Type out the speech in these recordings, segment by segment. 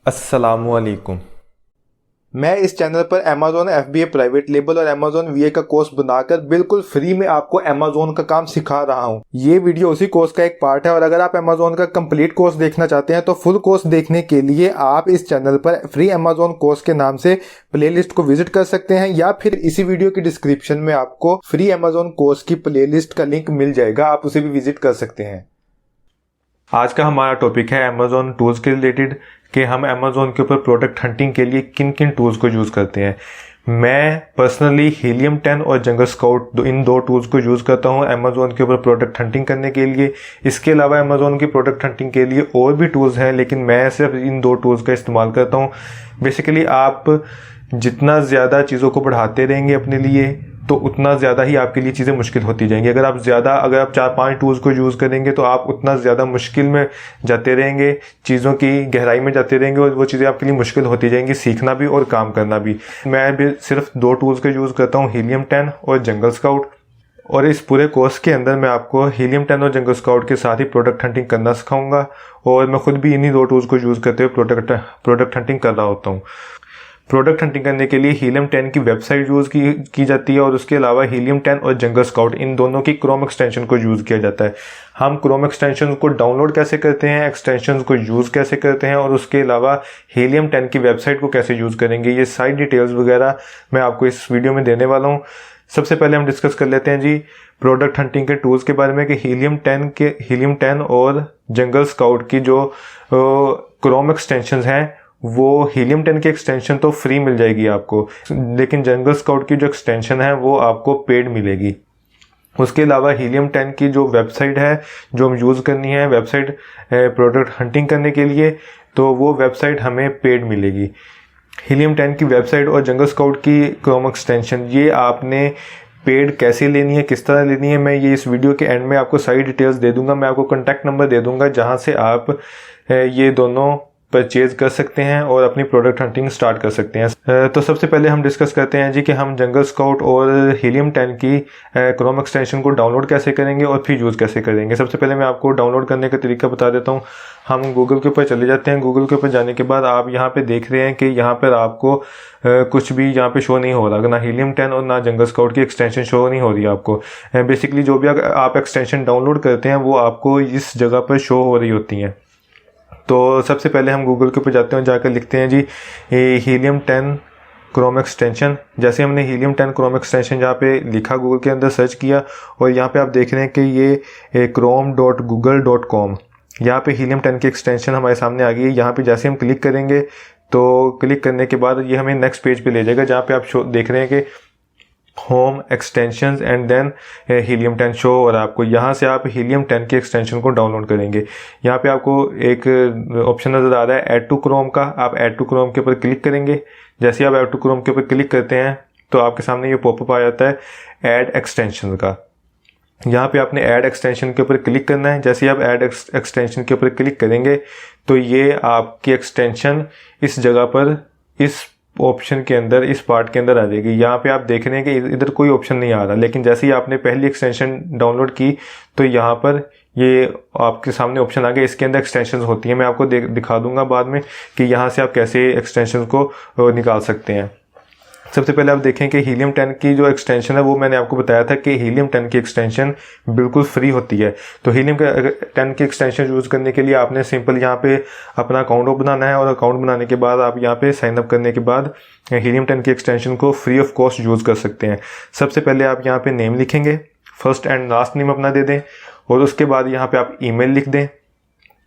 अस्सलामुअलैकुम। मैं इस चैनल पर Amazon FBA प्राइवेट लेबल और Amazon VA का कोर्स बनाकर बिल्कुल फ्री में आपको Amazon का काम सिखा रहा हूँ। ये वीडियो उसी कोर्स का एक पार्ट है और अगर आप Amazon का कंप्लीट कोर्स देखना चाहते हैं तो फुल कोर्स देखने के लिए आप इस चैनल पर फ्री Amazon कोर्स के नाम से प्लेलिस्ट को विजिट कर सकते हैं या फिर इसी वीडियो की डिस्क्रिप्शन में आपको फ्री Amazon कोर्स की प्लेलिस्ट का लिंक मिल जाएगा, आप उसे भी विजिट कर सकते हैं। आज का हमारा टॉपिक है Amazon टूल्स के रिलेटेड कि हम Amazon के ऊपर प्रोडक्ट हंटिंग के लिए किन किन टूल्स को यूज़ करते हैं। मैं पर्सनली हीलियम 10 और जंगल स्काउट इन दो टूल्स को यूज़ करता हूं Amazon के ऊपर प्रोडक्ट हंटिंग करने के लिए। इसके अलावा Amazon की प्रोडक्ट हंटिंग के लिए और भी टूल्स हैं, लेकिन मैं सिर्फ इन दो टूल्स का इस्तेमाल करता हूं। बेसिकली आप जितना ज़्यादा चीज़ों को बढ़ाते रहेंगे अपने लिए तो उतना ज़्यादा ही आपके लिए चीज़ें मुश्किल होती जाएंगी। अगर आप 4-5 टूल्स को यूज़ करेंगे तो आप उतना ज़्यादा मुश्किल में जाते रहेंगे, चीज़ों की गहराई में जाते रहेंगे और वो चीज़ें आपके लिए मुश्किल होती जाएंगी, सीखना भी और काम करना भी। मैं भी सिर्फ दो टूल्स का यूज़ करता हूँ, हीलियम 10 और जंगल स्काउट। और इस पूरे कोर्स के अंदर मैं आपको हीलियम 10 और जंगल स्काउट के साथ ही प्रोडक्ट हंटिंग करना सिखाऊंगा और मैं खुद भी इन्हीं दो टूल्स को यूज़ करते हुए प्रोडक्ट हंटिंग कर रहा होता हूँ। प्रोडक्ट हंटिंग करने के लिए हीलियम 10 की वेबसाइट यूज़ की जाती है और उसके अलावा हीलियम 10 और जंगल स्काउट इन दोनों की क्रोम एक्सटेंशन को यूज़ किया जाता है। हम क्रोम एक्सटेंशन को डाउनलोड कैसे करते हैं, एक्सटेंशन को यूज़ कैसे करते हैं और उसके अलावा हीलियम 10 की वेबसाइट को कैसे यूज़ करेंगे, ये सारी डिटेल्स वगैरह मैं आपको इस वीडियो में देने वाला हूँ। सबसे पहले हम डिस्कस कर लेते हैं जी प्रोडक्ट हंटिंग के टूल्स के बारे में कि हीलियम 10 और जंगल स्काउट की जो क्रोम एक्सटेंशन हैं वो हीलियम 10 की एक्सटेंशन तो फ्री मिल जाएगी आपको, लेकिन जंगल स्काउट की जो एक्सटेंशन है वो आपको पेड मिलेगी। उसके अलावा हीलियम 10 की जो वेबसाइट है जो हम यूज़ करनी है वेबसाइट प्रोडक्ट हंटिंग करने के लिए, तो वो वेबसाइट हमें पेड मिलेगी। हीलियम 10 की वेबसाइट और जंगल स्काउट की क्रोम एक्सटेंशन ये आपने पेड कैसे लेनी है, किस तरह लेनी है, मैं ये इस वीडियो के एंड में आपको सारी डिटेल्स दे दूंगा। मैं आपको कॉन्टैक्ट नंबर दे दूंगा जहाँ से आप ये दोनों परचेज कर सकते हैं और अपनी प्रोडक्ट हंटिंग स्टार्ट कर सकते हैं। तो सबसे पहले हम डिस्कस करते हैं जी कि हम जंगल स्काउट और हीलियम 10 की क्रोम एक्सटेंशन को डाउनलोड कैसे करेंगे और फिर यूज़ कैसे करेंगे। सबसे पहले मैं आपको डाउनलोड करने का तरीका बता देता हूँ। हम गूगल के ऊपर चले जाते हैं। गूगल के ऊपर जाने के बाद आप यहाँ पे देख रहे हैं कि यहाँ पर आपको कुछ भी यहाँ पे शो नहीं हो रहा, ना हीलियम 10 और ना जंगल स्काउट की एक्सटेंशन शो नहीं हो रही है आपको। बेसिकली जो भी आप एक्सटेंशन डाउनलोड करते हैं वो आपको इस जगह पर शो हो रही होती हैं। तो सबसे पहले हम गूगल के ऊपर जाते हैं, जाकर लिखते हैं जी हीलियम 10 क्रोम एक्सटेंशन। जैसे हमने हीलियम 10 क्रोम एक्सटेंशन जहाँ पे लिखा गूगल के अंदर सर्च किया और यहाँ पे आप देख रहे हैं कि ये chrome.google.com, यहाँ पे हीलियम 10 की एक्सटेंशन हमारे सामने आ गई है। यहाँ पे जैसे हम क्लिक करेंगे तो क्लिक करने के बाद ये हमें नेक्स्ट पेज पे ले जाएगा जहाँ पे आप देख रहे हैं कि home extensions and then helium 10 show, और आपको यहाँ से आप हीलियम 10 के एक्सटेंशन को डाउनलोड करेंगे। यहाँ पे आपको एक ऑप्शन नज़र आ रहा है ऐड टू क्रोम का, आप ऐड टू क्रोम के ऊपर क्लिक करेंगे। जैसे आप ऐड टू क्रोम के ऊपर क्लिक करते हैं तो आपके सामने ये पॉपअप आ जाता है ऐड एक्सटेंशन का। यहाँ पे आपने ऐड एक्सटेंशन के ऊपर क्लिक करना है। जैसे आप ऐड एक्सटेंशन के ऊपर क्लिक करेंगे तो ये आपकी एक्सटेंशन इस जगह पर इस ऑप्शन के अंदर इस पार्ट के अंदर आ जाएगी। यहाँ पे आप देख रहे हैं कि इधर कोई ऑप्शन नहीं आ रहा, लेकिन जैसे ही आपने पहली एक्सटेंशन डाउनलोड की तो यहाँ पर ये आपके सामने ऑप्शन आ गया। इसके अंदर एक्सटेंशंस होती हैं, मैं आपको दिखा दूंगा बाद में कि यहाँ से आप कैसे एक्सटेंशन को निकाल सकते हैं। सबसे पहले आप देखें कि हीलियम 10 की जो एक्सटेंशन है वो मैंने आपको बताया था कि हीलियम 10 की एक्सटेंशन बिल्कुल फ्री होती है। तो हीलियम 10 की एक्सटेंशन यूज़ करने के लिए आपने सिंपल यहाँ पे अपना अकाउंट बनाना है और अकाउंट बनाने के बाद आप यहाँ पे साइन अप करने के बाद हीलियम 10 की एक्सटेंशन को फ्री ऑफ कॉस्ट यूज़ कर सकते हैं। सबसे पहले आप यहाँ पे नेम लिखेंगे, फर्स्ट एंड लास्ट नेम अपना दे दें और उसके बाद यहाँ पे आप ईमेल लिख दें,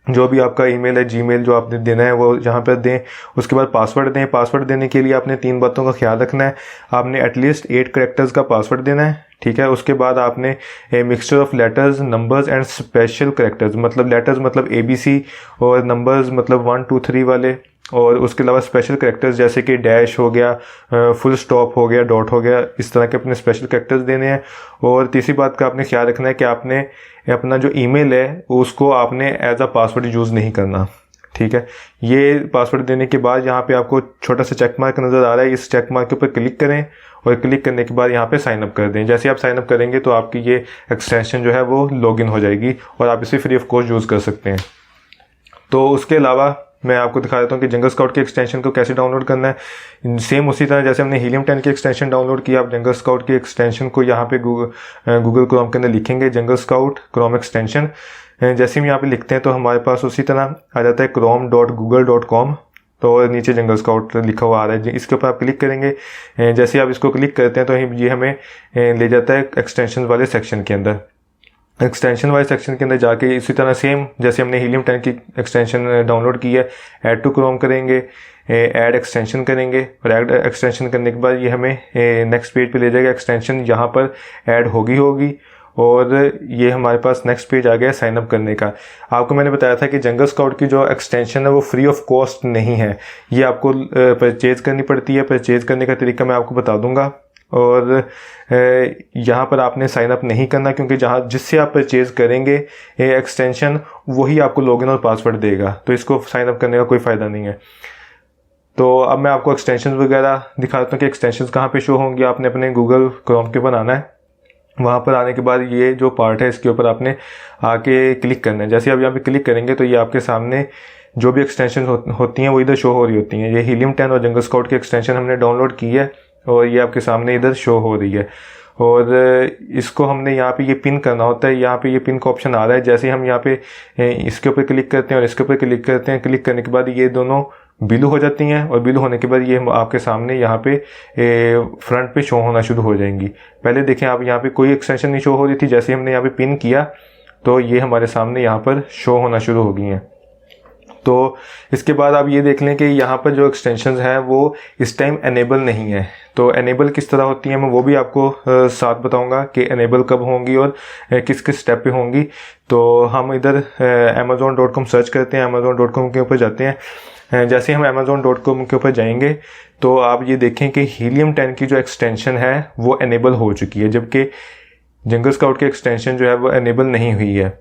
जो भी आपका ईमेल है जीमेल जो आपने देना है वो यहाँ पर दें। उसके बाद पासवर्ड दें। पासवर्ड देने के लिए आपने 3 बातों का ख्याल रखना है। आपने एटलीस्ट 8 कैरेक्टर्स का पासवर्ड देना है, ठीक है। उसके बाद आपने mixture of letters, numbers and special characters, मतलब लेटर्स मतलब ABC और नंबर्स मतलब 1 2 3 वाले, और उसके अलावा स्पेशल कैरेक्टर्स जैसे कि डैश हो गया, फुल स्टॉप हो गया, डॉट हो गया, इस तरह के अपने स्पेशल कैरेक्टर्स देने हैं। और तीसरी बात का आपने ख्याल रखना है कि आपने अपना जो ईमेल है उसको आपने एज अ पासवर्ड यूज़ नहीं करना, ठीक है। ये पासवर्ड देने के बाद यहाँ पे आपको छोटा सा चेक मार्क नज़र आ रहा है, इस चेक मार्क के ऊपर क्लिक करें और क्लिक करने के बाद यहाँ पे साइन अप कर दें। जैसे आप साइन अप करेंगे तो आपकी ये एक्सटेंशन जो है वो लॉगिन हो जाएगी और आप इसे फ्री ऑफ कॉस्ट यूज़ कर सकते हैं। तो उसके अलावा मैं आपको दिखा देता हूँ कि जंगल स्काउट के एक्सटेंशन को कैसे डाउनलोड करना है। सेम उसी तरह जैसे हमने हीलियम 10 के एक्सटेंशन डाउनलोड किया, आप जंगल स्काउट के एक्सटेंशन को यहाँ पे गूगल क्रोम के अंदर लिखेंगे जंगल स्काउट क्रोम एक्सटेंशन। जैसे हम यहाँ पे लिखते हैं तो हमारे पास उसी तरह आ जाता है chrome.google.com, तो नीचे जंगल स्काउट लिखा हुआ आ रहा है। इसके ऊपर आप क्लिक करेंगे। जैसे आप इसको क्लिक करते हैं तो ये हमें ले जाता है एक्सटेंशन वाले सेक्शन के अंदर। एक्सटेंशन वाले सेक्शन के अंदर जाके इसी तरह सेम जैसे हमने हीलियम 10 की एक्सटेंशन डाउनलोड की है, ऐड टू क्रोम करेंगे, ऐड एक्सटेंशन करेंगे और ऐड एक्सटेंशन करने के बाद ये हमें नेक्स्ट पेज पे ले जाएगा। एक्सटेंशन यहाँ पर ऐड होगी और ये हमारे पास नेक्स्ट पेज आ गया साइन अप करने का। आपको मैंने बताया था कि जंगल स्काउट की जो एक्सटेंशन है वो फ्री ऑफ कॉस्ट नहीं है, ये आपको परचेज करनी पड़ती है। परचेज करने का तरीका मैं आपको बता दूंगा। और यहाँ पर आपने साइन अप नहीं करना, क्योंकि जिससे आप परचेज करेंगे एक्सटेंशन वही आपको लॉगिन और पासवर्ड देगा, तो इसको साइन अप करने का कोई फ़ायदा नहीं है। तो अब मैं आपको एक्सटेंशन वगैरह दिखाता हूँ कि एक्सटेंशन कहाँ पे शो होंगे। आपने अपने गूगल क्रोम के ऊपर आना है, वहाँ पर आने के बाद ये जो पार्ट है इसके ऊपर आपने आके क्लिक करना है। जैसे आप यहाँ पे क्लिक करेंगे तो ये आपके सामने जो भी एक्सटेंशन होती हैं वो इधर शो हो रही होती हैं। ये हीलियम 10 और जंगल स्काउट की एक्सटेंशन हमने डाउनलोड की है और ये आपके सामने इधर शो हो रही है। और इसको हमने यहाँ पे ये पिन करना होता है। यहाँ पे ये पिन का ऑप्शन आ रहा है। जैसे हम यहाँ पे इसके ऊपर क्लिक करते हैं और इसके ऊपर क्लिक करते हैं, क्लिक करने के बाद ये दोनों ब्लू हो जाती हैं और ब्लू होने के बाद ये आपके सामने यहाँ पे फ्रंट पे शो होना शुरू हो जाएंगी। पहले देखें आप, यहाँ पे कोई एक्सटेंशन नहीं शो हो रही थी। जैसे हमने यहाँ पे पिन किया तो ये हमारे सामने यहाँ पर शो होना शुरू हो गई हैं। तो इसके बाद आप ये देख लें कि यहाँ पर जो एक्सटेंशंस हैं वो इस टाइम एनेबल नहीं है। तो एनेबल किस तरह होती है मैं वो भी आपको साथ बताऊंगा कि एनेबल कब होंगी और किस किस स्टेप पे होंगी। तो हम इधर amazon.com सर्च करते हैं, amazon.com के ऊपर जाते हैं। जैसे हम amazon.com के ऊपर जाएंगे तो आप ये देखें कि हीलियम 10 की जो एक्सटेंशन है वो एनेबल हो चुकी है, जबकि जंगल स्काउट की एक्सटेंशन जो है वो एनेबल नहीं हुई है।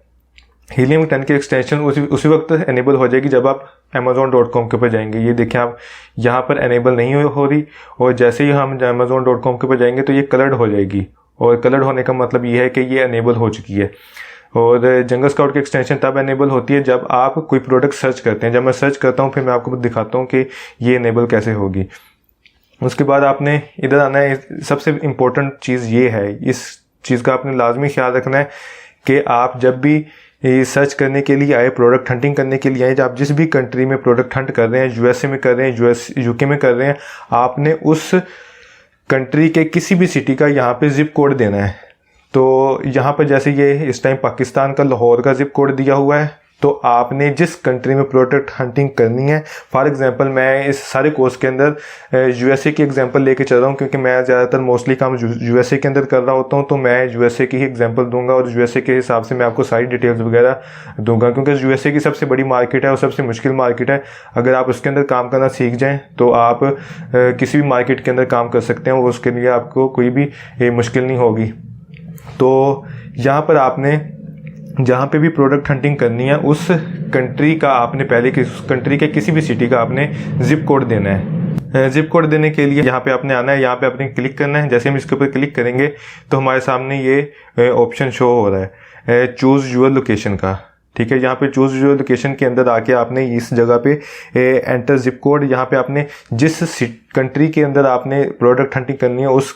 हीलियम 10 की एक्सटेंशन उसी वक्त एनेबल हो जाएगी जब आप amazon.com के ऊपर जाएंगे। ये देखें आप, यहाँ पर एनेबल नहीं हो रही और जैसे ही हम amazon.com के ऊपर जाएंगे तो ये कलर्ड हो जाएगी। और कलर्ड होने का मतलब ये है कि ये एनेबल हो चुकी है। और जंगल स्काउट की एक्सटेंशन तब एनेबल होती है जब आप कोई प्रोडक्ट सर्च करते हैं। जब मैं सर्च करता हूँ फिर मैं आपको दिखाता हूँ कि ये एनेबल कैसे होगी। उसके बाद आपने इधर आना है। सबसे इम्पोर्टेंट चीज़ ये है, इस चीज़ का आपने लाजमी ख्याल रखना है कि आप जब भी सर्च करने के लिए आए, प्रोडक्ट हंटिंग करने के लिए आए, जब आप जिस भी कंट्री में प्रोडक्ट हंट कर रहे हैं, यूएसए में कर रहे हैं, यूके में कर रहे हैं, आपने उस कंट्री के किसी भी सिटी का यहाँ पे जिप कोड देना है। तो यहाँ पर जैसे ये इस टाइम पाकिस्तान का लाहौर का जिप कोड दिया हुआ है, तो आपने जिस कंट्री में प्रोडक्ट हंटिंग करनी है, फॉर एग्जांपल मैं इस सारे कोर्स के अंदर यूएसए की एग्जांपल लेके चल रहा हूँ, क्योंकि मैं ज़्यादातर मोस्टली काम यूएसए के अंदर कर रहा होता हूँ, तो मैं यूएसए की ही एग्जांपल दूंगा और यूएसए के हिसाब से मैं आपको सारी डिटेल्स वगैरह दूंगा, क्योंकि यूएसए की सबसे बड़ी मार्केट है और सबसे मुश्किल मार्केट है। अगर आप उसके अंदर काम करना सीख जाएँ तो आप किसी भी मार्केट के अंदर काम कर सकते हैं, उसके लिए आपको कोई भी मुश्किल नहीं होगी। तो यहाँ पर आपने जहाँ पे भी प्रोडक्ट हंटिंग करनी है उस कंट्री का आपने पहले उस कंट्री के किसी भी सिटी का आपने जिप कोड देना है। जिप कोड देने के लिए यहाँ पे आपने आना है, यहाँ पे आपने क्लिक करना है। जैसे हम इसके ऊपर क्लिक करेंगे तो हमारे सामने ये ऑप्शन शो हो रहा है चूज़ यूर लोकेशन का। ठीक है, यहाँ पे चूज़ यूर लोकेशन के अंदर आके आपने इस जगह पे एंटर जिप कोड, यहाँ पे आपने जिस कंट्री के अंदर आपने प्रोडक्ट हंटिंग करनी है उस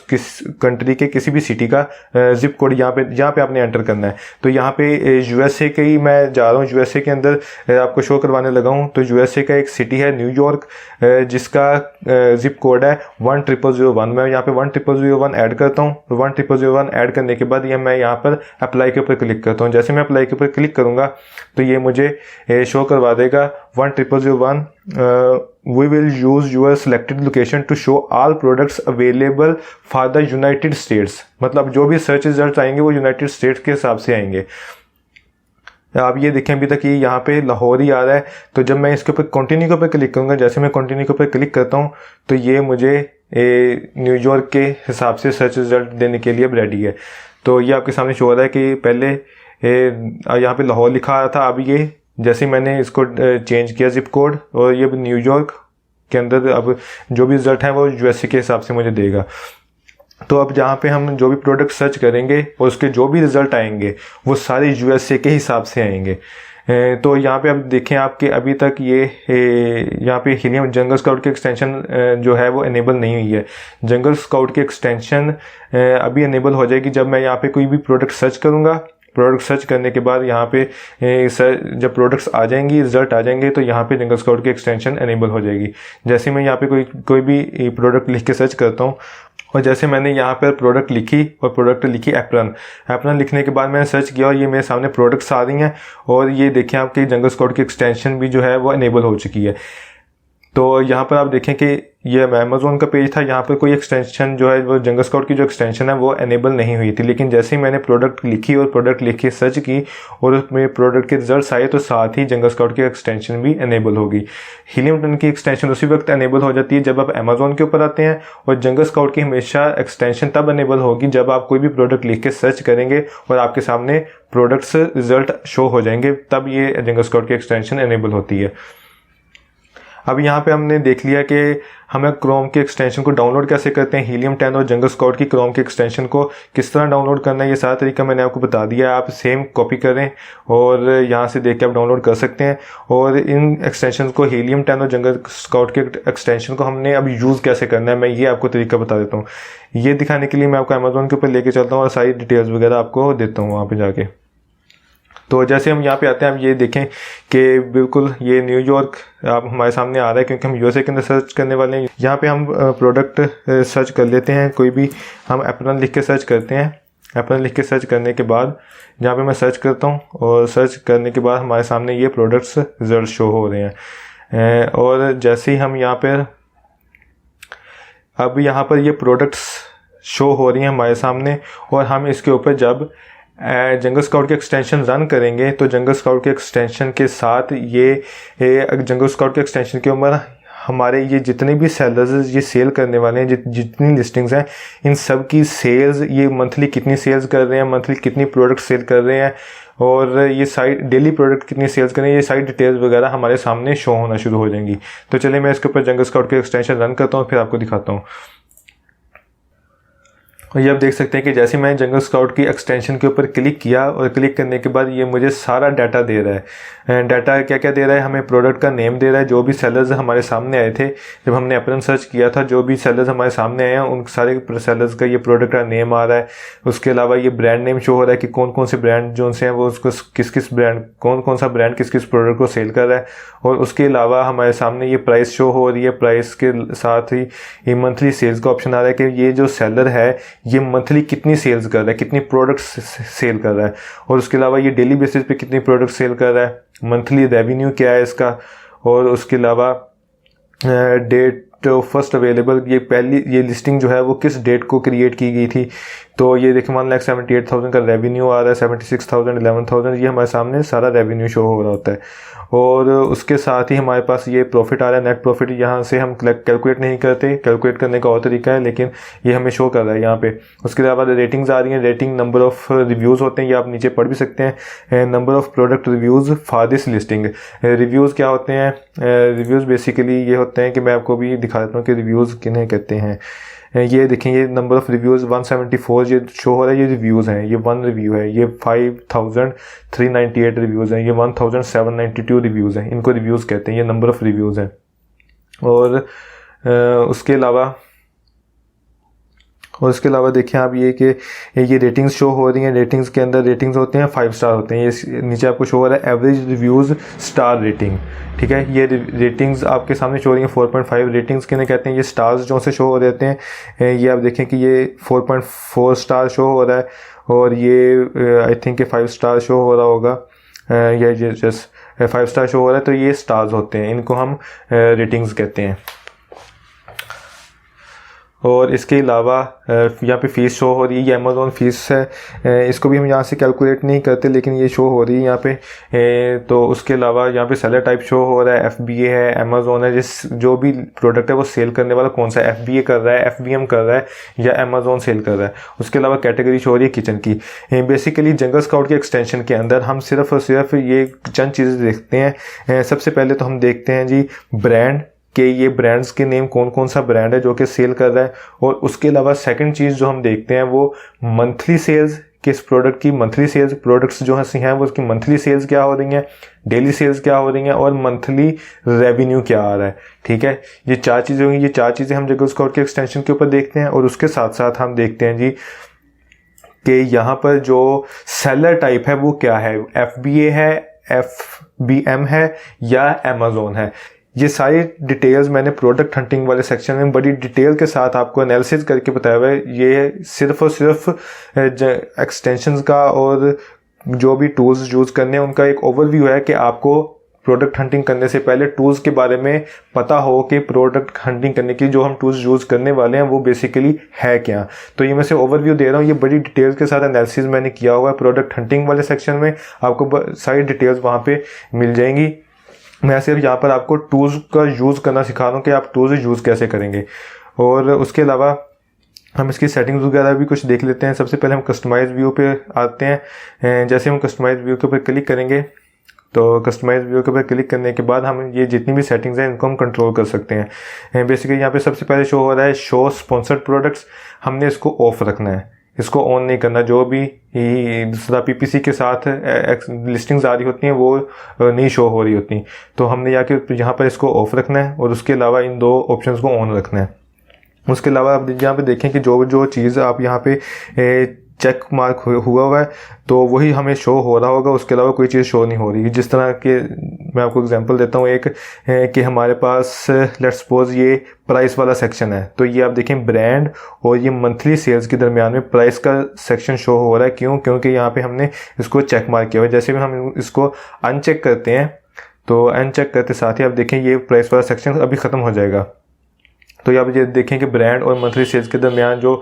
कंट्री के किसी भी सिटी का जिप कोड यहाँ पे आपने एंटर करना है। तो यहाँ पे यूएसए के ही मैं जा रहा हूँ, यूएसए के अंदर आपको शो करवाने लगा हूँ। तो यूएसए का एक सिटी है न्यूयॉर्क, जिसका जिप कोड है 10001। मैं यहाँ पे 10001 ऐड करता हूँ। 10001 ऐड करने के बाद ये मैं यहाँ पर अप्लाई के ऊपर क्लिक करता हूँ। जैसे मैं अप्लाई के ऊपर क्लिक करूँगा तो ये मुझे शो करवा देगा 10001 we will use your selected location to show all products available for the United States। मतलब जो भी सर्च रिजल्ट आएंगे वो यूनाइटेड स्टेट्स के हिसाब से आएंगे। आप ये देखें अभी तक ये यहाँ पे लाहौर ही आ रहा है। तो जब मैं इसके ऊपर कंटिन्यू के ऊपर क्लिक करूँगा, जैसे मैं कंटिन्यू के ऊपर क्लिक करता हूँ तो ये मुझे न्यूयॉर्क के हिसाब से सर्च रिजल्ट देने के लिए रेडी है। तो ये आपके सामने शो हो रहा है कि पहले यहाँ पे लाहौर लिखा आ रहा था, अब ये जैसे मैंने इसको चेंज किया जिप कोड और ये न्यूयॉर्क के अंदर अब जो भी रिजल्ट है वो यूएसए के हिसाब से मुझे देगा। तो अब जहाँ पे हम जो भी प्रोडक्ट सर्च करेंगे और उसके जो भी रिजल्ट आएंगे वो सारे यूएसए के हिसाब से आएंगे। तो यहाँ पे आप देखें आपके अभी तक ये यहाँ पे हीलियम जंगल स्काउट की एक्सटेंशन जो है वो इनेबल नहीं हुई है। जंगल स्काउट की एक्सटेंशन अभी इनेबल हो जाएगी जब मैं यहाँ पे कोई भी प्रोडक्ट सर्च करूँगा। प्रोडक्ट सर्च करने के बाद यहाँ पे जब प्रोडक्ट्स आ जाएंगी, रिजल्ट आ जाएंगे, तो यहाँ पे जंगल स्काउट की एक्सटेंशन इनेबल हो जाएगी। जैसे मैं यहाँ पे कोई भी प्रोडक्ट लिख के सर्च करता हूँ, और जैसे मैंने यहाँ पर प्रोडक्ट लिखी और प्रोडक्ट लिखी एप्रन लिखने के बाद मैंने सर्च किया और ये मेरे सामने प्रोडक्ट्स आ रही हैं। और ये देखें आपके जंगल स्काउट की एक्सटेंशन भी जो है वो इनेबल हो चुकी है। तो यहाँ पर आप देखें कि ये अमेज़ोन का पेज था, यहाँ पर कोई एक्सटेंशन जो है वो जंगल स्काउट की जो एक्सटेंशन है वो इनेबल नहीं हुई थी। लेकिन जैसे ही मैंने प्रोडक्ट लिखी और प्रोडक्ट लिख के सर्च की और उसमें प्रोडक्ट के रिजल्ट्स आए, तो साथ ही जंगल स्काउट की एक्सटेंशन भी इनेबल होगी। हीलियम टन की एक्सटेंशन उसी वक्त इनेबल हो जाती है जब आप अमेज़ोन के ऊपर आते हैं, और जंगल स्काउट की हमेशा एक्सटेंशन तब इनेबल होगी जब आप कोई भी प्रोडक्ट लिख के सर्च करेंगे और आपके सामने प्रोडक्ट्स रिजल्ट शो हो जाएंगे, तब ये जंगल स्काउट की एक्सटेंशन इनेबल होती है। अब यहाँ पे हमने देख लिया कि हमें क्रोम के एक्सटेंशन को डाउनलोड कैसे करते हैं, हीलियम 10 और जंगल स्काउट की क्रोम के एक्सटेंशन को किस तरह डाउनलोड करना है, ये सारा तरीका मैंने आपको बता दिया है। आप सेम कॉपी करें और यहाँ से देख के आप डाउनलोड कर सकते हैं। और इन एक्सटेंशन को, हीलियम 10 और जंगल स्काउट के एक्सटेंशन को हमने अब यूज़ कैसे करना है, मैं ये आपको तरीका बता देता हूँ। ये दिखाने के लिए मैं आपको अमेज़ोन के ऊपर लेके चलता हूँ और सारी डिटेल्स वगैरह आपको देता हूँ वहाँ पर जाके। तो जैसे हम यहाँ पे आते हैं, आप ये देखें कि बिल्कुल ये न्यूयॉर्क आप हमारे सामने आ रहा है, क्योंकि हम यूएसए के अंदर सर्च करने वाले हैं। यहाँ पे हम प्रोडक्ट सर्च कर लेते हैं, कोई भी हम एप्रन लिख के सर्च करते हैं। एप्रन लिख के सर्च करने के बाद जहाँ पे मैं सर्च करता हूँ, और सर्च करने के बाद हमारे सामने ये प्रोडक्ट्स रिजल्ट शो हो रहे हैं। और जैसे ही हम यहाँ पर अब यहाँ पर ये प्रोडक्ट्स शो हो रही हैं हमारे सामने, और हम इसके ऊपर जब जंगल स्काउट के एक्सटेंशन रन करेंगे, तो जंगल स्काउट के एक्सटेंशन के साथ ये जंगल स्काउट के एक्सटेंशन के ऊपर हमारे ये जितने भी सेलर्स ये सेल करने वाले हैं, जितनी लिस्टिंग्स हैं, इन सब की सेल्स, ये मंथली कितनी सेल्स कर रहे हैं, मंथली कितनी प्रोडक्ट सेल कर रहे हैं, और ये साइट डेली प्रोडक्ट कितनी सेल्स करें, ये सारी डिटेल्स वगैरह हमारे सामने शो होना शुरू हो जाएंगी। तो चलिए मैं इसके ऊपर जंगल स्काउट के एक्सटेंशन रन करता हूँ, फिर आपको दिखाता हूँ। और ये आप देख सकते हैं कि जैसे मैंने जंगल स्काउट की एक्सटेंशन के ऊपर क्लिक किया, और क्लिक करने के बाद ये मुझे सारा डाटा दे रहा है। डाटा क्या क्या दे रहा है, हमें प्रोडक्ट का नेम दे रहा है, जो भी सेलर्स हमारे सामने आए थे जब हमने एप्रन सर्च किया था, जो भी सेलर्स हमारे सामने आए हैं उन सारे सेलर्स का ये प्रोडक्ट का नेम आ रहा है। उसके अलावा ये ब्रांड नेम शो हो रहा है कि कौन कौन से ब्रांड जो से हैं वो उसको किस किस ब्रांड, कौन कौन सा ब्रांड किस किस प्रोडक्ट को सेल कर रहा है। और उसके अलावा हमारे सामने ये प्राइस शो हो रही है, प्राइस के साथ ही ये मंथली सेल्स का ऑप्शन आ रहा है कि ये जो सेलर है ये मंथली कितनी सेल्स कर रहा है, कितनी प्रोडक्ट्स सेल कर रहा है। और उसके अलावा ये डेली बेसिस पे कितनी प्रोडक्ट सेल कर रहा है, मंथली रेवेन्यू क्या है इसका। और उसके अलावा डेट फर्स्ट अवेलेबल, ये लिस्टिंग जो है वो किस डेट को क्रिएट की गई थी। तो ये देखिए 1,78,000 का रेवेन्यू आ रहा है, 76,000, 11,000, ये हमारे सामने सारा रेवेन्यू शो हो रहा होता है। और उसके साथ ही हमारे पास ये प्रॉफिट आ रहा है, नेट प्रॉफिट। यहाँ से हम कैलकुलेट नहीं करते, कैलकुलेट करने का और तरीका है, लेकिन ये हमें शो कर रहा है यहाँ पे। उसके अलावा रेटिंग्स आ रही हैं, रेटिंग, नंबर ऑफ रिव्यूज़ होते हैं, ये आप नीचे पढ़ भी सकते हैं। Number of product reviews for this listing. Reviews क्या होते हैं, रिव्यूज़ बेसिकली ये होते हैं कि मैं आपको भी दिखा देता हूँ कि रिव्यूज़ किन्हें कहते हैं। ये देखें, ये नंबर ऑफ़ रिव्यूज़ 174 ये शो हो रहा है, ये रिव्यूज़ हैं। ये 1 रिव्यू है, ये 5,398 रिव्यूज़ हैं, ये 1,792 रिव्यूज़ हैं। इनको रिव्यूज़ कहते हैं, ये नंबर ऑफ़ रिव्यूज़ हैं। और उसके अलावा देखिए आप ये कि ये रेटिंग्स शो हो रही हैं। रेटिंग्स के अंदर रेटिंग्स होते हैं 5 स्टार होते हैं। ये नीचे आपको शो हो रहा है एवरेज रिव्यूज़ स्टार रेटिंग, ठीक है। ये रेटिंग्स आपके सामने शो हो रही हैं 4.5 रेटिंग्स किन्हें कहते हैं, ये स्टार्स जो से शो हो रहते हैं। ये आप देखें कि ये 4.4 स्टार शो हो रहा है, और ये आई थिंक 5 स्टार शो हो रहा होगा, या जस्ट 5 स्टार शो हो रहा है। तो ये स्टार्स होते हैं, इनको हम रेटिंग्स कहते हैं। और इसके अलावा यहाँ पे फ़ीस शो हो रही है, ये अमेज़ॉन फ़ीस है। इसको भी हम यहाँ से कैलकुलेट नहीं करते, लेकिन ये शो हो रही है यहाँ पे। तो उसके अलावा यहाँ पे सेलर टाइप शो हो रहा है, FBA है, अमेज़ॉन है। जो भी प्रोडक्ट है वो सेल करने वाला कौन सा FBA कर रहा है, FBM कर रहा है, या अमेज़ॉन सेल कर रहा है। उसके अलावा कैटेगरी शो हो रही है किचन की। बेसिकली जंगल स्काउट के एक्सटेंशन के अंदर हम सिर्फ और सिर्फ ये चंद चीज़ें देखते हैं। सबसे पहले तो हम देखते हैं जी ब्रांड, कि ये ब्रांड्स के नेम कौन कौन सा ब्रांड है जो कि सेल कर रहा है। और उसके अलावा सेकंड चीज़ जो हम देखते हैं वो मंथली सेल्स कि इस प्रोडक्ट की मंथली सेल्स, प्रोडक्ट्स जो हैं वो उसकी मंथली सेल्स क्या हो रही हैं, डेली सेल्स क्या हो रही हैं और मंथली रेवेन्यू क्या आ रहा है। ठीक है, ये 4 चीज़ें होंगी। ये 4 चीज़ें हम जंगल स्काउट के एक्सटेंशन के ऊपर देखते हैं और उसके साथ साथ हम देखते हैं जी कि यहाँ पर जो सेलर टाइप है वो क्या है, FBA है, FBM है या अमेज़ोन है। ये सारी डिटेल्स मैंने प्रोडक्ट हंटिंग वाले सेक्शन में बड़ी डिटेल के साथ आपको एनालिसिस करके बताया हुआ है। ये सिर्फ और सिर्फ एक्सटेंशंस का और जो भी टूल्स यूज़ करने हैं उनका एक ओवरव्यू है कि आपको प्रोडक्ट हंटिंग करने से पहले टूल्स के बारे में पता हो कि प्रोडक्ट हंटिंग करने की जो हम टूल्स यूज़ करने वाले हैं वो बेसिकली है क्या। तो ये मैं से ओवरव्यू दे रहा हूँ, ये बड़ी डिटेल्स के साथ एनालिसिस मैंने किया हुआ है प्रोडक्ट हंटिंग वाले सेक्शन में, आपको सारी डिटेल्स वहाँ पे मिल जाएंगी। मैं सिर्फ यहाँ पर आपको टूल्स का यूज़ करना सिखा रहा हूँ कि आप टूल्स यूज़ कैसे करेंगे। और उसके अलावा हम इसकी सेटिंग्स वगैरह भी कुछ देख लेते हैं। सबसे पहले हम कस्टमाइज व्यू पे आते हैं। जैसे हम कस्टमाइज व्यू के ऊपर क्लिक करेंगे तो कस्टमाइज व्यू के ऊपर क्लिक करने के बाद हम ये जितनी भी सेटिंग्स हैं इनको हम कंट्रोल कर सकते हैं। बेसिकली यहाँ पे सबसे पहले शो हो रहा है शो स्पॉन्सर्ड प्रोडक्ट्स, हमने इसको ऑफ रखना है, इसको ऑन नहीं करना। जो भी दूसरा PPC के साथ लिस्टिंग्स आ रही होती हैं वो नहीं शो हो रही होती, तो हमने यहाँ पर इसको ऑफ रखना है और उसके अलावा इन 2 ऑप्शंस को ऑन रखना है। उसके अलावा आप यहाँ पे देखें कि जो चीज़ आप यहाँ पे चेक मार्क हुआ है तो वही हमें शो हो रहा होगा, उसके अलावा कोई चीज़ शो नहीं हो रही। जिस तरह के मैं आपको एग्जांपल देता हूँ एक कि हमारे पास लेट्स सपोज ये प्राइस वाला सेक्शन है, तो ये आप देखें ब्रांड और ये मंथली सेल्स के दरमियान में प्राइस का सेक्शन शो हो रहा है। क्यों? क्योंकि यहाँ पे हमने इसको चेक मार्क किया हुआ है। जैसे भी हम इसको अनचेक करते हैं तो अनचेक करते साथ ही आप देखें ये प्राइस वाला सेक्शन अभी ख़त्म हो जाएगा। तो आप ये देखें कि ब्रांड और मंथली सेल्स के दरमियान जो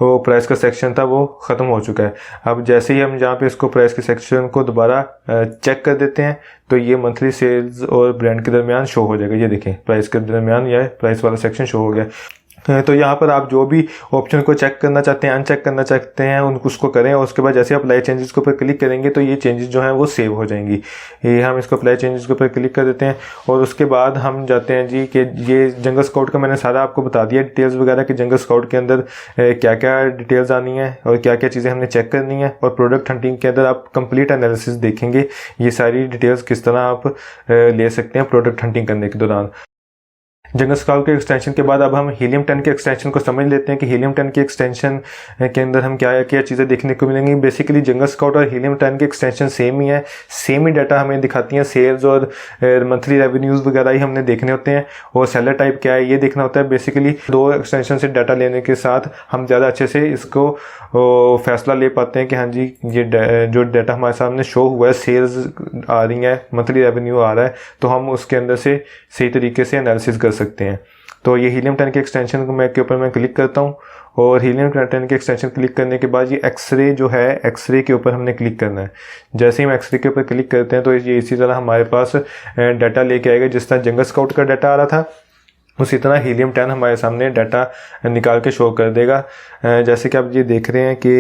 प्राइस का सेक्शन था वो ख़त्म हो चुका है। अब जैसे ही हम जहाँ पे इसको प्राइस के सेक्शन को दोबारा चेक कर देते हैं तो ये मंथली सेल्स और ब्रांड के दरमियान शो हो जाएगा। ये देखें प्राइस के दरमियान यह प्राइस वाला सेक्शन शो हो गया। तो यहाँ पर आप जो भी ऑप्शन को चेक करना चाहते हैं, अनचेक करना चाहते हैं, उनको उसको करें और उसके बाद जैसे आप अप्लाई चेंजेस के ऊपर क्लिक करेंगे तो ये चेंजेस जो हैं वो सेव हो जाएंगी। ये हम इसको अप्लाई चेंजेस के ऊपर क्लिक कर देते हैं और उसके बाद हम जाते हैं जी कि ये जंगल स्काउट का मैंने सारा आपको बता दिया डिटेल्स वगैरह कि जंगल स्काउट के अंदर क्या क्या डिटेल्स आनी है और क्या क्या चीज़ें हमने चेक करनी है। और प्रोडक्ट हंटिंग के अंदर आप कंप्लीट एनालिसिस देखेंगे ये सारी डिटेल्स किस तरह आप ले सकते हैं प्रोडक्ट हंटिंग करने के दौरान। जंगल स्काउट के एक्सटेंशन के बाद अब हम हीलियम 10 के एक्सटेंशन को समझ लेते हैं कि हीलियम 10 के एक्सटेंशन के अंदर हम क्या क्या चीज़ें देखने को मिलेंगी। बेसिकली जंगल स्काउट और हीलियम 10 के एक्सटेंशन सेम ही है, सेम ही डाटा हमें दिखाती हैं। सेल्स और मंथली रेवेन्यूज़ वगैरह ही हमने देखने होते हैं और सेलर टाइप क्या है ये देखना होता है। बेसिकली 2 एक्सटेंशन से डाटा लेने के साथ हम ज़्यादा अच्छे से इसको फैसला ले पाते हैं कि हाँ जी ये जो डाटा हमारे सामने शो हुआ है, सेल्स आ रही हैं, मंथली रेवेन्यू आ रहा है, तो हम उसके अंदर से सही तरीके से एनालिसिस कर सकते हैं। तो ये हीलियम 10 के एक्सटेंशन के ऊपर मैं क्लिक करता हूँ और हीलियम 10 के एक्सटेंशन क्लिक करने के बाद ये एक्सरे जो है, एक्सरे के ऊपर हमने क्लिक करना है। जैसे ही हम एक्सरे के ऊपर क्लिक करते हैं तो ये इसी तरह हमारे पास डाटा लेके आएगा। जिस तरह जंगल स्काउट का डाटा आ रहा था उसी तरह हीलियम 10 हमारे सामने डाटा निकाल के शो कर देगा। जैसे कि आप ये देख रहे हैं कि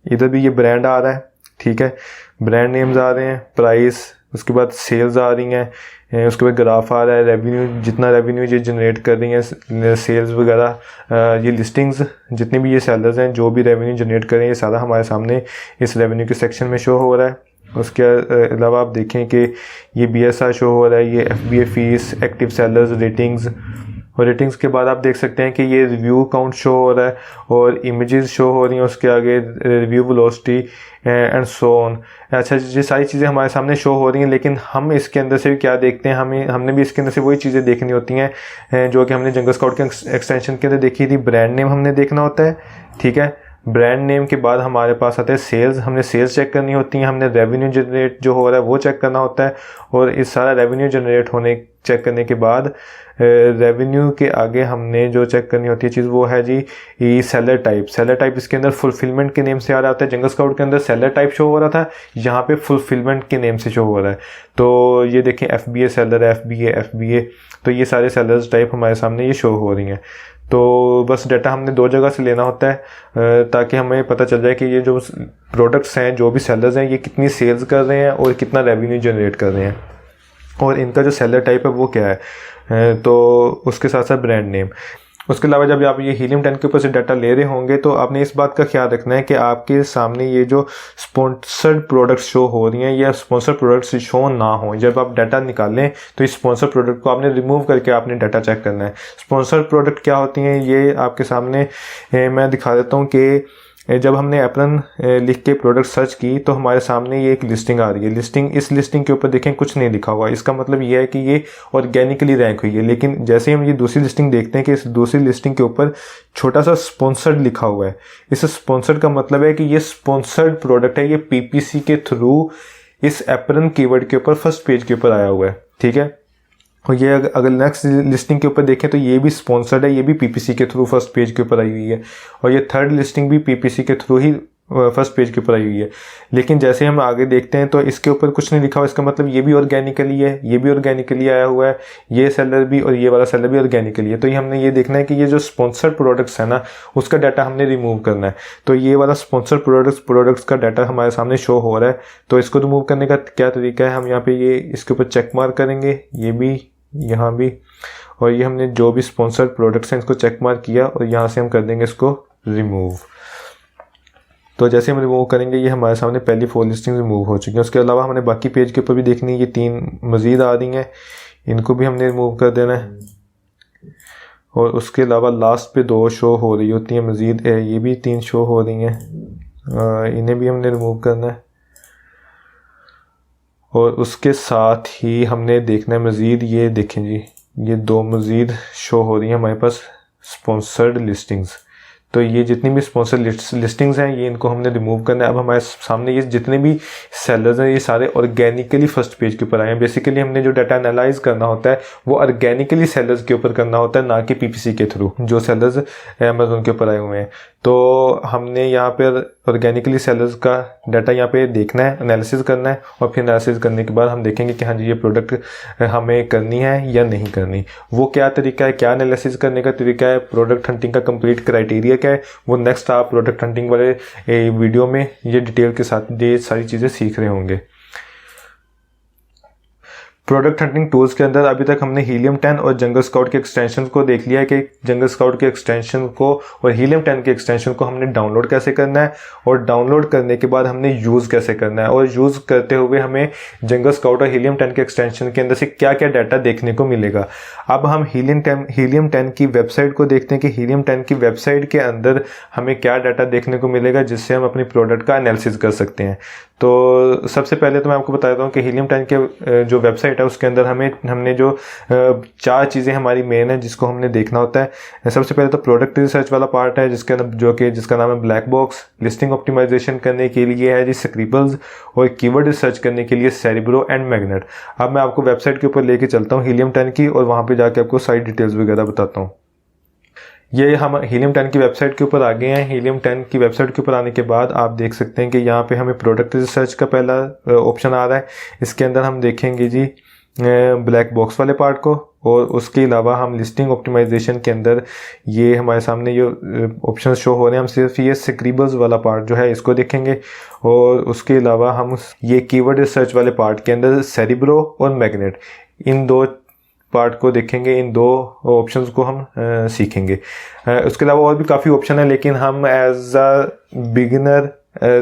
इधर भी ये ब्रांड आ रहा है, ठीक है, ब्रांड नेम्स आ रहे हैं, प्राइस, उसके बाद सेल्स आ रही हैं, उसके बाद ग्राफ आ रहा है, रेवेन्यू, जितना रेवेन्यू ये जनरेट कर रही हैं, सेल्स वगैरह, ये लिस्टिंग्स, जितने भी ये सेलर्स हैं जो भी रेवेन्यू जनरेट कर रहे हैं ये सारा हमारे सामने इस रेवेन्यू के सेक्शन में शो हो रहा है। उसके अलावा आप देखें कि ये BSR शो हो रहा है, ये FBA fees, active sellers, ratings, और रेटिंग्स के बाद आप देख सकते हैं कि ये रिव्यू काउंट शो हो रहा है और इमेजेस शो हो रही हैं, उसके आगे review velocity and so on. अच्छा, ये सारी चीज़ें हमारे सामने शो हो रही हैं, लेकिन हम इसके अंदर से भी क्या देखते हैं, हमने भी इसके अंदर से वही चीज़ें देखनी होती हैं जो कि हमने जंगल स्काउट के एक्सटेंशन के अंदर देखी थी। ब्रांड नेम हमने देखना होता है, ठीक है। ब्रांड नेम के बाद हमारे पास आते हैं सेल्स, हमने सेल्स चेक करनी होती हैं, हमने रेवेन्यू जनरेट जो हो रहा है वो चेक करना होता है और इस सारा रेवेन्यू जनरेट होने चेक करने के बाद रेवेन्यू के आगे हमने जो चेक करनी होती है चीज़ वो है जी ये सेलर टाइप। सेलर टाइप इसके अंदर फुलफिलमेंट के नेम से आ रहा होता है। जंगल स्काउट के अंदर सेलर टाइप शो हो रहा था, यहाँ पे फुलफिलमेंट के नेम से शो हो रहा है। तो ये देखें FBA सेलर, FBA, तो ये सारे सेलर्स टाइप हमारे सामने ये शो हो रही हैं। तो बस डाटा हमने 2 जगह से लेना होता है ताकि हमें पता चल जाए कि ये जो प्रोडक्ट्स हैं, जो भी सेलर्स हैं, ये कितनी सेल्स कर रहे हैं और कितना रेवेन्यू जनरेट कर रहे हैं और इनका जो सेलर टाइप है वो क्या है, तो उसके साथ साथ ब्रांड नेम। उसके अलावा जब आप ये हीलियम 10 के ऊपर से डाटा ले रहे होंगे तो आपने इस बात का ख्याल रखना है कि आपके सामने ये जो स्पॉन्सर्ड प्रोडक्ट्स शो हो रही हैं या स्पॉन्सर्ड प्रोडक्ट्स शो ना हो। जब आप डाटा निकालें तो इस स्पॉन्सर्ड प्रोडक्ट को आपने रिमूव करके आपने डाटा चेक करना है। स्पॉन्सर्ड प्रोडक्ट क्या होती हैं ये आपके सामने मैं दिखा देता हूँ कि जब हमने एप्रन लिख के प्रोडक्ट सर्च की तो हमारे सामने ये एक लिस्टिंग आ रही है। इस लिस्टिंग के ऊपर देखें कुछ नहीं लिखा हुआ, इसका मतलब ये है कि ये ऑर्गेनिकली रैंक हुई है। लेकिन जैसे हम ये दूसरी लिस्टिंग देखते हैं कि इस दूसरी लिस्टिंग के ऊपर छोटा सा स्पॉन्सर्ड लिखा हुआ है। इस स्पॉन्सर्ड का मतलब है कि ये स्पॉन्सर्ड प्रोडक्ट है, ये PPC के थ्रू इस एप्रन कीवर्ड के ऊपर फर्स्ट पेज के ऊपर आया हुआ है, ठीक है। और ये अगर नेक्स्ट लिस्टिंग के ऊपर देखें तो ये भी स्पॉन्सर्ड है, ये भी PPC के थ्रू फर्स्ट पेज के ऊपर आई हुई है। और ये थर्ड लिस्टिंग भी PPC के थ्रू ही फर्स्ट पेज के ऊपर आई हुई है। लेकिन जैसे हम आगे देखते हैं तो इसके ऊपर कुछ नहीं लिखा हुआ, इसका मतलब ये भी ऑर्गेनिकली है, ये भी ऑर्गेनिकली आया हुआ है, ये सेलर भी और ये वाला सेलर भी ऑर्गेनिकली है। तो ये हमने ये देखना है कि ये जो स्पॉन्सर्ड प्रोडक्ट्स है ना उसका डाटा हमने रिमूव करना है। तो ये वाला स्पॉन्सर्ड प्रोडक्ट्स का डाटा हमारे सामने शो हो रहा है। तो इसको रिमूव करने का क्या तरीका है, हम यहाँ पे ये इसके ऊपर चेक मार्क करेंगे, ये भी यहाँ भी, और ये हमने जो भी स्पॉन्सर्ड प्रोडक्ट्स हैं इसको चेक मार्क किया और यहाँ से हम कर देंगे इसको रिमूव। तो जैसे हम रिमूव करेंगे ये हमारे सामने पहली 4 लिस्टिंग रिमूव हो चुकी हैं। उसके अलावा हमने बाकी पेज के ऊपर भी देखनी है, ये 3 मज़ीद आ रही हैं, इनको भी हमने रिमूव कर देना है। और उसके अलावा लास्ट पे 2 शो हो रही होती हैं मज़ीद, ये भी 3 शो हो रही हैं, इन्हें भी हमने रिमूव करना है। और उसके साथ ही हमने देखना है मज़ीद, ये देखें जी, ये 2 मज़ीद शो हो रही हैं हमारे पास स्पॉन्सर्ड लिस्टिंग्स। तो ये जितनी भी स्पॉन्सर्ड लिस्टिंग्स हैं ये इनको हमने रिमूव करना है। अब हमारे सामने ये जितने भी सेलर्स हैं ये सारे ऑर्गेनिकली फर्स्ट पेज के ऊपर आए हैं। बेसिकली हमने जो डाटा एनालाइज करना होता है वो ऑर्गेनिकली सेलर्स के ऊपर करना होता है, ना कि PPC के थ्रू जो सेलर्स अमेज़न के ऊपर आए हुए हैं। तो हमने यहाँ पर ऑर्गेनिकली सेलर्स का डाटा यहाँ पे देखना है, एनालिसिस करना है, और फिर एनालिसिस करने के बाद हम देखेंगे कि हाँ जी ये प्रोडक्ट हमें करनी है या नहीं करनी। वो क्या तरीका है, क्या एनालिसिस करने का तरीका है, प्रोडक्ट हंटिंग का कंप्लीट क्राइटेरिया क्या है, वो नेक्स्ट आप प्रोडक्ट हंटिंग वाले वीडियो में ये डिटेल के साथ ये सारी चीज़ें सीख रहे होंगे। प्रोडक्ट हंटिंग टूल्स के अंदर अभी तक हमने हीलियम 10 और जंगल स्काउट के एक्सटेंशन को देख लिया है कि जंगल स्काउट के एक्सटेंशन को और हीलियम 10 के एक्सटेंशन को हमने डाउनलोड कैसे करना है, और डाउनलोड करने के बाद हमने यूज़ कैसे करना है, और यूज़ करते हुए हमें जंगल स्काउट और हीलियम 10 के एक्सटेंशन के अंदर से क्या क्या डाटा देखने को मिलेगा। अब हम हीलियम 10 की वेबसाइट को देखते हैं कि हीलियम 10 की वेबसाइट के अंदर हमें क्या डाटा देखने को मिलेगा जिससे हम अपनी प्रोडक्ट का एनालिसिस कर सकते हैं। तो सबसे पहले तो मैं आपको बता देता हूँ कि हीलियम 10 के जो वेबसाइट है उसके अंदर हमने जो 4 चीज़ें हमारी मेन है जिसको हमने देखना होता है। सबसे पहले तो प्रोडक्ट रिसर्च वाला पार्ट है जिसके अंदर जिसका नाम है ब्लैक बॉक्स, लिस्टिंग ऑप्टिमाइजेशन करने के लिए है जी स्क्रिबल्स, और कीवर्ड रिसर्च करने के लिए सेरिब्रो एंड मैग्नेट। अब मैं आपको वेबसाइट के ऊपर लेके चलता हूँ हीलियम 10 की, और वहाँ पे जाके आपको सारी डिटेल्स वगैरह बताता हूँ। ये हम हीलियम 10 की वेबसाइट के ऊपर आ गए हैं। हीलियम 10 की वेबसाइट के ऊपर आने के बाद आप देख सकते हैं कि यहाँ पे हमें प्रोडक्ट रिसर्च का पहला ऑप्शन आ रहा है। इसके अंदर हम देखेंगे जी ब्लैक बॉक्स वाले पार्ट को, और उसके अलावा हम लिस्टिंग ऑप्टिमाइजेशन के अंदर ये हमारे सामने जो ऑप्शन शो हो रहे हैं हम सिर्फ ये स्क्रिबल्स वाला पार्ट जो है इसको देखेंगे, और उसके अलावा हम ये कीवर्ड रिसर्च वाले पार्ट के अंदर सेरिब्रो और मैग्नेट इन 2 पार्ट को देखेंगे। इन 2 ऑप्शंस को हम सीखेंगे। उसके अलावा और भी काफ़ी ऑप्शन है, लेकिन हम एज अ बिगिनर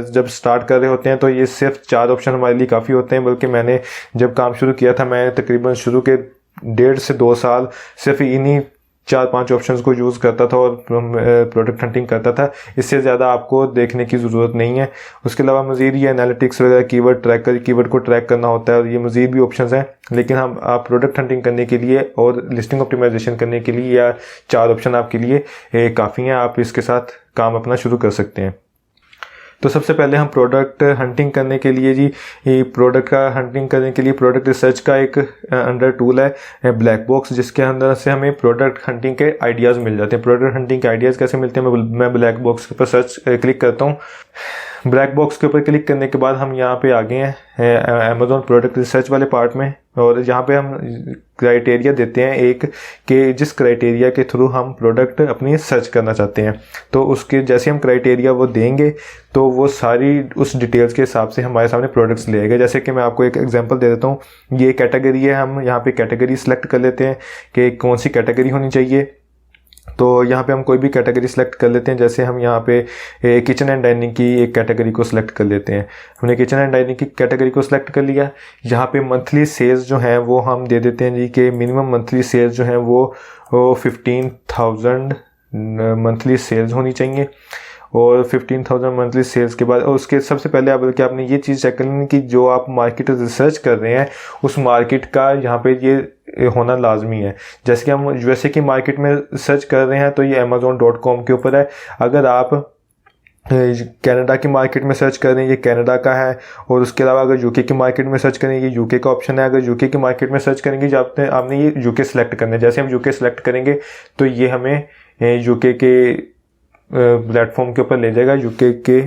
जब स्टार्ट कर रहे होते हैं तो ये सिर्फ 4 ऑप्शन हमारे लिए काफ़ी होते हैं। बल्कि मैंने जब काम शुरू किया था मैं तकरीबन शुरू के 1.5 से 2 साल सिर्फ इन्हीं 4-5 ऑप्शंस को यूज़ करता था और प्रोडक्ट हंटिंग करता था। इससे ज़्यादा आपको देखने की ज़रूरत नहीं है। उसके अलावा मज़ीद ये एनालिटिक्स वगैरह कीवर्ड को ट्रैक करना होता है, और ये मज़ीद भी ऑप्शंस हैं। लेकिन आप प्रोडक्ट हंटिंग करने के लिए और लिस्टिंग ऑप्टिमाइजेशन करने के लिए या 4 ऑप्शन आपके लिए काफ़ी हैं। आप इसके साथ काम अपना शुरू कर सकते हैं। तो सबसे पहले हम प्रोडक्ट हंटिंग करने के लिए जी प्रोडक्ट का हंटिंग करने के लिए प्रोडक्ट रिसर्च का एक अंडर टूल है ब्लैक बॉक्स, जिसके अंदर से हमें प्रोडक्ट हंटिंग के आइडियाज़ मिल जाते हैं। प्रोडक्ट हंटिंग के आइडियाज़ कैसे मिलते हैं, मैं ब्लैक बॉक्स के ऊपर सर्च क्लिक करता हूँ। ब्लैक बॉक्स के ऊपर क्लिक करने के बाद हम यहाँ पे आ गए हैं अमेज़न प्रोडक्ट रिसर्च वाले पार्ट में, और यहाँ पे हम क्राइटेरिया देते हैं एक कि जिस क्राइटेरिया के थ्रू हम प्रोडक्ट अपनी सर्च करना चाहते हैं। तो उसके जैसे हम क्राइटेरिया वो देंगे तो वो सारी उस डिटेल्स के हिसाब से हमारे सामने प्रोडक्ट्स ले आएगा। जैसे कि मैं आपको एक एग्जांपल दे देता हूँ। ये कैटेगरी है, हम यहाँ पे कैटेगरी सेलेक्ट कर लेते हैं कि कौन सी कैटेगरी होनी चाहिए। तो यहाँ पे हम कोई भी कैटेगरी सेलेक्ट कर लेते हैं। जैसे हम यहाँ पे किचन एंड डाइनिंग की एक कैटेगरी को सिलेक्ट कर लेते हैं। हमने किचन एंड डाइनिंग की कैटेगरी को सिलेक्ट कर लिया। यहाँ पे मंथली सेल्स जो हैं वो हम दे देते हैं जी कि मिनिमम मंथली सेल्स जो हैं वो 15,000 मंथली सेल्स होनी चाहिए। और 15,000 मंथली सेल्स के बाद, और उसके सबसे पहले आप बल्कि आपने ये चीज़ चेक करनी कि जो आप मार्केट रिसर्च कर रहे हैं उस मार्केट का यहाँ पे ये होना लाजमी है। जैसे कि हम यूएसए की मार्केट में सर्च कर रहे हैं तो ये amazon.com के ऊपर है। अगर आप कनाडा की मार्केट में सर्च कर रहे हैं ये कनाडा का है। और उसके अलावा अगर यूके की मार्केट में सर्च करेंगे ये यूके का ऑप्शन है। अगर यूके की मार्केट में सर्च करेंगे जो आपने ये यूके सेलेक्ट करना है। जैसे हम यूके सेलेक्ट करेंगे तो ये हमें यूके के प्लेटफॉर्म के ऊपर ले जाएगा, यूके के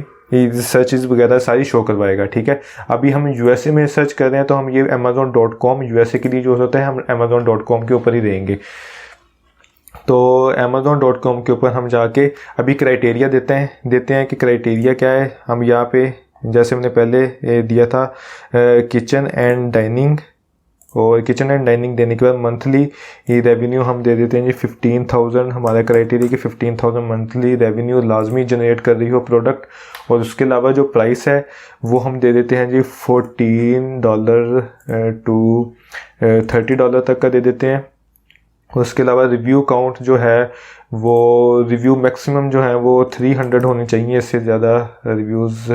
सर्चेज वगैरह सारी शो करवाएगा। ठीक है, अभी हम यूएसए में सर्च कर रहे हैं तो हम ये amazon.com यूएसए के लिए जो होता है हम amazon.com के ऊपर ही देंगे। तो amazon.com के ऊपर हम जाके अभी क्राइटेरिया देते हैं कि क्राइटेरिया क्या है। हम यहाँ पे जैसे हमने पहले दिया था किचन एंड डाइनिंग, और किचन एंड डाइनिंग देने के बाद मंथली रेवेन्यू हम दे देते हैं जी 15,000। हमारा क्राइटेरिया कि 15,000 मंथली रेवेन्यू लाजमी जनरेट कर रही हो प्रोडक्ट। और उसके अलावा जो प्राइस है वो हम दे देते हैं जी $14 टू $30 तक का दे देते हैं। उसके अलावा रिव्यू काउंट जो है वो रिव्यू मैक्सिमम जो है वो 300 होने चाहिए, इससे ज़्यादा रिव्यूज़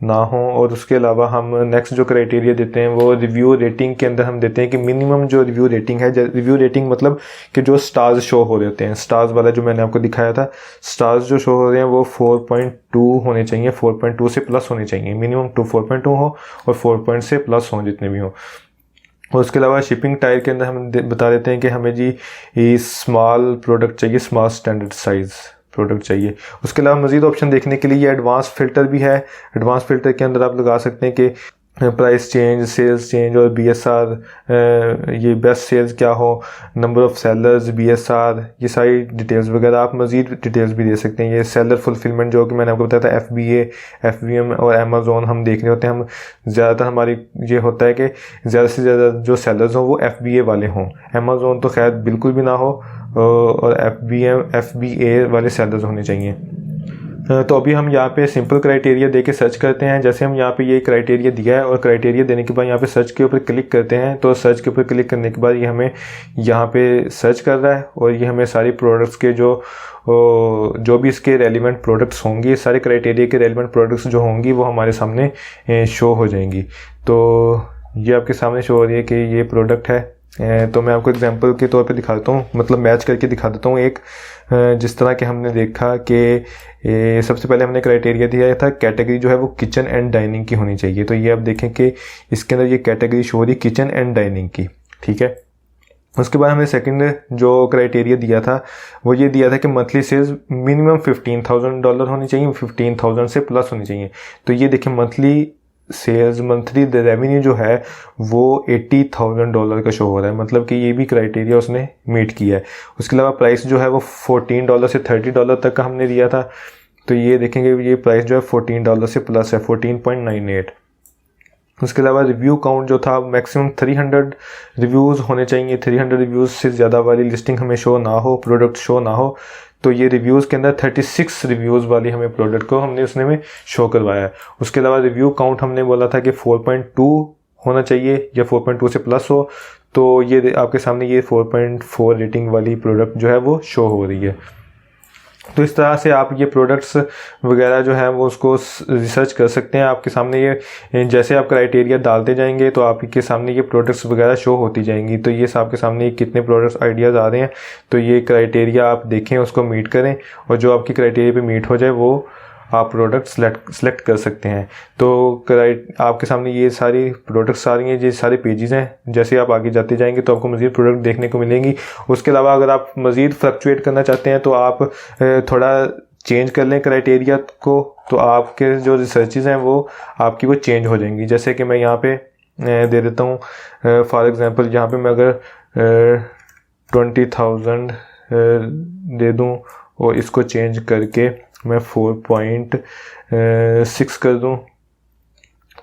ना हो। और उसके अलावा हम नेक्स्ट जो क्राइटेरिया देते हैं वो रिव्यू रेटिंग के अंदर हम देते हैं कि मिनिमम जो रिव्यू रेटिंग है, रिव्यू रेटिंग मतलब कि जो स्टार्स शो हो रहे होते हैं, स्टार्स वाला जो मैंने आपको दिखाया था, स्टार्स जो शो हो रहे हैं वो 4.2 होने चाहिए, 4.2 से प्लस होने चाहिए। मिनिमम 4.2 हो और 4 से प्लस हों जितने भी हों। और उसके अलावा शिपिंग टायर के अंदर हम बता देते हैं कि हमें जी ये स्मॉल प्रोडक्ट चाहिए, स्मॉल स्टैंडर्ड साइज़ प्रोडक्ट चाहिए। उसके अलावा मज़ीद ऑप्शन देखने के लिए ये एडवांस फ़िल्टर भी है। एडवांस फ़िल्टर के अंदर आप लगा सकते हैं कि प्राइस चेंज, सेल्स चेंज और BSR, ये बेस्ट सेल्स क्या हो, नंबर ऑफ़ सेलर्स, BSR, ये सारी डिटेल्स वगैरह आप मज़ीद डिटेल्स भी दे सकते हैं। ये सेलर फुलफिलमेंट जो कि मैंने आपको बताया था FBA, FBM और अमेज़ॉन हम देख रहे होते हैं। हम ज़्यादातर हमारी ये होता है कि ज़्यादा से ज़्यादा जो सेलर्स हों वो FBA वाले हों। अमेज़ॉन तो खैर बिल्कुल भी ना हो, और FBA वाले सेलर्स होने चाहिए। तो अभी हम यहाँ पे सिंपल क्राइटेरिया दे के सर्च करते हैं। जैसे हम यहाँ पे ये क्राइटेरिया दिया है और क्राइटेरिया देने के बाद यहाँ पे सर्च के ऊपर क्लिक करते हैं, तो सर्च के ऊपर क्लिक करने के बाद ये हमें यहाँ पे सर्च कर रहा है और ये हमें सारी प्रोडक्ट्स के जो भी इसके रेलिवेंट प्रोडक्ट्स होंगी, सारे क्राइटेरिया के रेलिवेंट प्रोडक्ट्स जो होंगी वो हमारे सामने शो हो जाएंगी। तो ये आपके सामने शो हो रही है कि ये प्रोडक्ट है। तो मैं आपको एग्जांपल के तौर पे दिखा देता हूँ, मतलब मैच करके दिखा देता हूँ। एक जिस तरह के हमने देखा कि सबसे पहले हमने क्राइटेरिया दिया था कैटेगरी जो है वो किचन एंड डाइनिंग की होनी चाहिए। तो ये आप देखें कि इसके अंदर ये कैटेगरी शो हो रही किचन एंड डाइनिंग की। ठीक है, उसके बाद हमने सेकंड जो क्राइटेरिया दिया था वो ये दिया था कि मंथली सेल्स मिनिमम $15,000 होनी चाहिए, 15,000 से प्लस होनी चाहिए। तो ये देखें मंथली सेल्स, मंथली रेवेन्यू जो है वो $80,000 का शो हो रहा है, मतलब कि ये भी क्राइटेरिया उसने मीट किया है। उसके अलावा प्राइस जो है वो $14 से $30 तक का हमने दिया था। तो ये देखेंगे ये प्राइस जो है $14 से प्लस है, 14.98। उसके अलावा रिव्यू काउंट जो था मैक्सिमम 300 रिव्यूज़ होने चाहिए। 300 रिव्यूज़ से ज़्यादा वाली लिस्टिंग हमें शो ना हो, प्रोडक्ट शो ना हो। तो ये रिव्यूज़ के अंदर 36 रिव्यूज़ वाली हमें प्रोडक्ट को हमने उसने में शो करवाया है। उसके अलावा रिव्यू काउंट हमने बोला था कि 4.2 होना चाहिए या 4.2 से प्लस हो। तो ये आपके सामने ये 4.4 रेटिंग वाली प्रोडक्ट जो है वो शो हो रही है। तो इस तरह से आप ये प्रोडक्ट्स वगैरह जो है वो उसको रिसर्च कर सकते हैं। आपके सामने ये जैसे आप क्राइटेरिया डालते जाएंगे तो आपके सामने ये प्रोडक्ट्स वगैरह शो होती जाएंगी। तो ये आपके सामने कितने प्रोडक्ट्स आइडियाज़ आ रहे हैं, तो ये क्राइटेरिया आप देखें, उसको मीट करें और जो आपकी क्राइटेरिया पे मीट हो जाए वो आप प्रोडक्ट सेलेक्ट कर सकते हैं। तो आपके सामने ये सारी प्रोडक्ट्स आ रही हैं, ये सारे पेजेस हैं। जैसे आप आगे जाते जाएंगे तो आपको मज़ीद प्रोडक्ट देखने को मिलेंगी। उसके अलावा अगर आप मज़ीद फ्लक्चुएट करना चाहते हैं तो आप थोड़ा चेंज कर लें क्राइटेरिया को, तो आपके जो रिसर्चेज हैं वो आपकी वो चेंज हो जाएंगी। जैसे कि मैं यहाँ पे दे देता हूँ फॉर एग्ज़ाम्पल, यहाँ पे मैं अगर 20,000 दे दूँ और इसको चेंज करके मैं 4.6 कर दूं,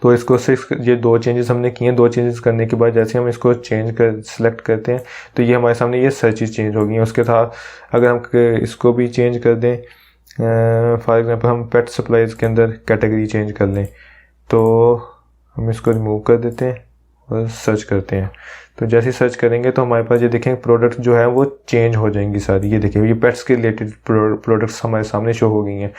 तो इसको सिर्फ ये 2 चेंजेस हमने किए हैं। 2 चेंजेस करने के बाद जैसे हम इसको सेलेक्ट करते हैं तो ये हमारे सामने ये सर्चेज चेंज हो गई हैं। उसके साथ अगर हम इसको भी चेंज कर दें, फॉर एग्जांपल हम पेट सप्लाईज के अंदर कैटेगरी चेंज कर लें, तो हम इसको रिमूव कर देते हैं और सर्च करते हैं। तो जैसे ही सर्च करेंगे तो हमारे पास ये देखें प्रोडक्ट जो है वो चेंज हो जाएंगी सारी। ये देखिए ये पेट्स के रिलेटेड प्रोडक्ट्स हमारे सामने शो हो गई हैं।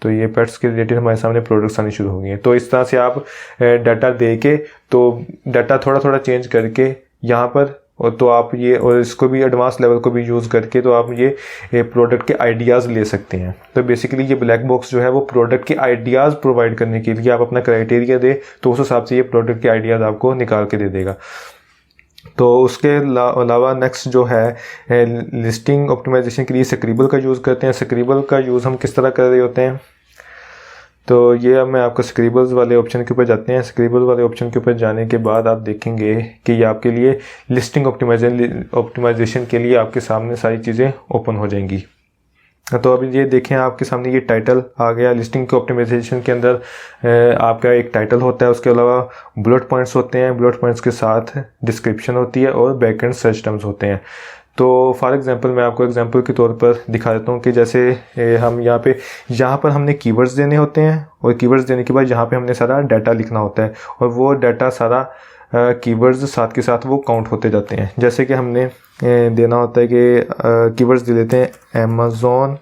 तो ये पेट्स के रिलेटेड हमारे सामने प्रोडक्ट्स आने शुरू हो गई हैं। तो इस तरह से आप डाटा दे के, तो डाटा थोड़ा थोड़ा चेंज करके यहाँ पर, और तो आप ये और इसको भी एडवांस लेवल को भी यूज़ करके तो आप ये प्रोडक्ट के आइडियाज़ ले सकते हैं। तो बेसिकली ये ब्लैक बॉक्स जो है वो प्रोडक्ट के आइडियाज़ प्रोवाइड करने के लिए, आप अपना क्राइटेरिया दे तो उस हिसाब से ये प्रोडक्ट के आइडियाज़ आपको निकाल के दे देगा। तो उसके अलावा नेक्स्ट जो है लिस्टिंग ऑप्टिमाइजेशन के लिए स्क्रिबल का यूज़ करते हैं। स्क्रिबल का यूज़ हम किस तरह कर रहे होते हैं, तो ये अब मैं आपको स्क्रिबल्स वाले ऑप्शन के ऊपर जाते हैं। स्क्रिबल वाले ऑप्शन के ऊपर जाने के बाद आप देखेंगे कि ये आपके लिए लिस्टिंग ऑप्टिमाइजेशन के लिए आपके सामने सारी चीज़ें ओपन हो जाएंगी। तो अभी ये देखें आपके सामने ये टाइटल आ गया। लिस्टिंग के ऑप्टिमाइजेशन के अंदर आपका एक टाइटल होता है, उसके अलावा बुलेट पॉइंट्स होते हैं, बुलेट पॉइंट्स के साथ डिस्क्रिप्शन होती है और बैकएंड सर्च टर्म्स होते हैं। तो फॉर एग्जांपल मैं आपको एग्जांपल के तौर पर दिखा देता हूँ कि जैसे हम यहाँ पर हमने कीवर्ड्स देने होते हैं, और कीवर्ड्स देने के बाद यहाँ पे हमने सारा डाटा लिखना होता है, और वो डाटा सारा कीवर्ड्स साथ के साथ वो काउंट होते जाते हैं। जैसे कि हमने देना होता है कि कीवर्ड्स दे देते हैं अमेज़ॉन,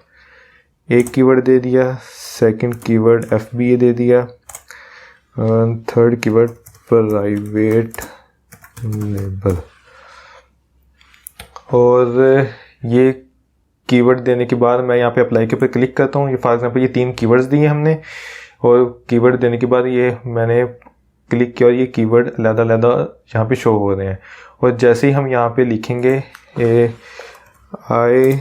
एक कीवर्ड दे दिया, सेकंड कीवर्ड FBA दे दिया, थर्ड कीवर्ड प्राइवेट लेबल। और ये कीवर्ड देने के बाद मैं यहाँ पे अप्लाई के ऊपर क्लिक करता हूँ। ये फॉर एग्जांपल ये 3 कीवर्ड्स दिए हमने, और कीवर्ड देने के बाद ये मैंने क्लिक किया और ये कीवर्ड अलग-अलग यहाँ पे शो हो रहे हैं। और जैसे ही हम यहाँ पे लिखेंगे I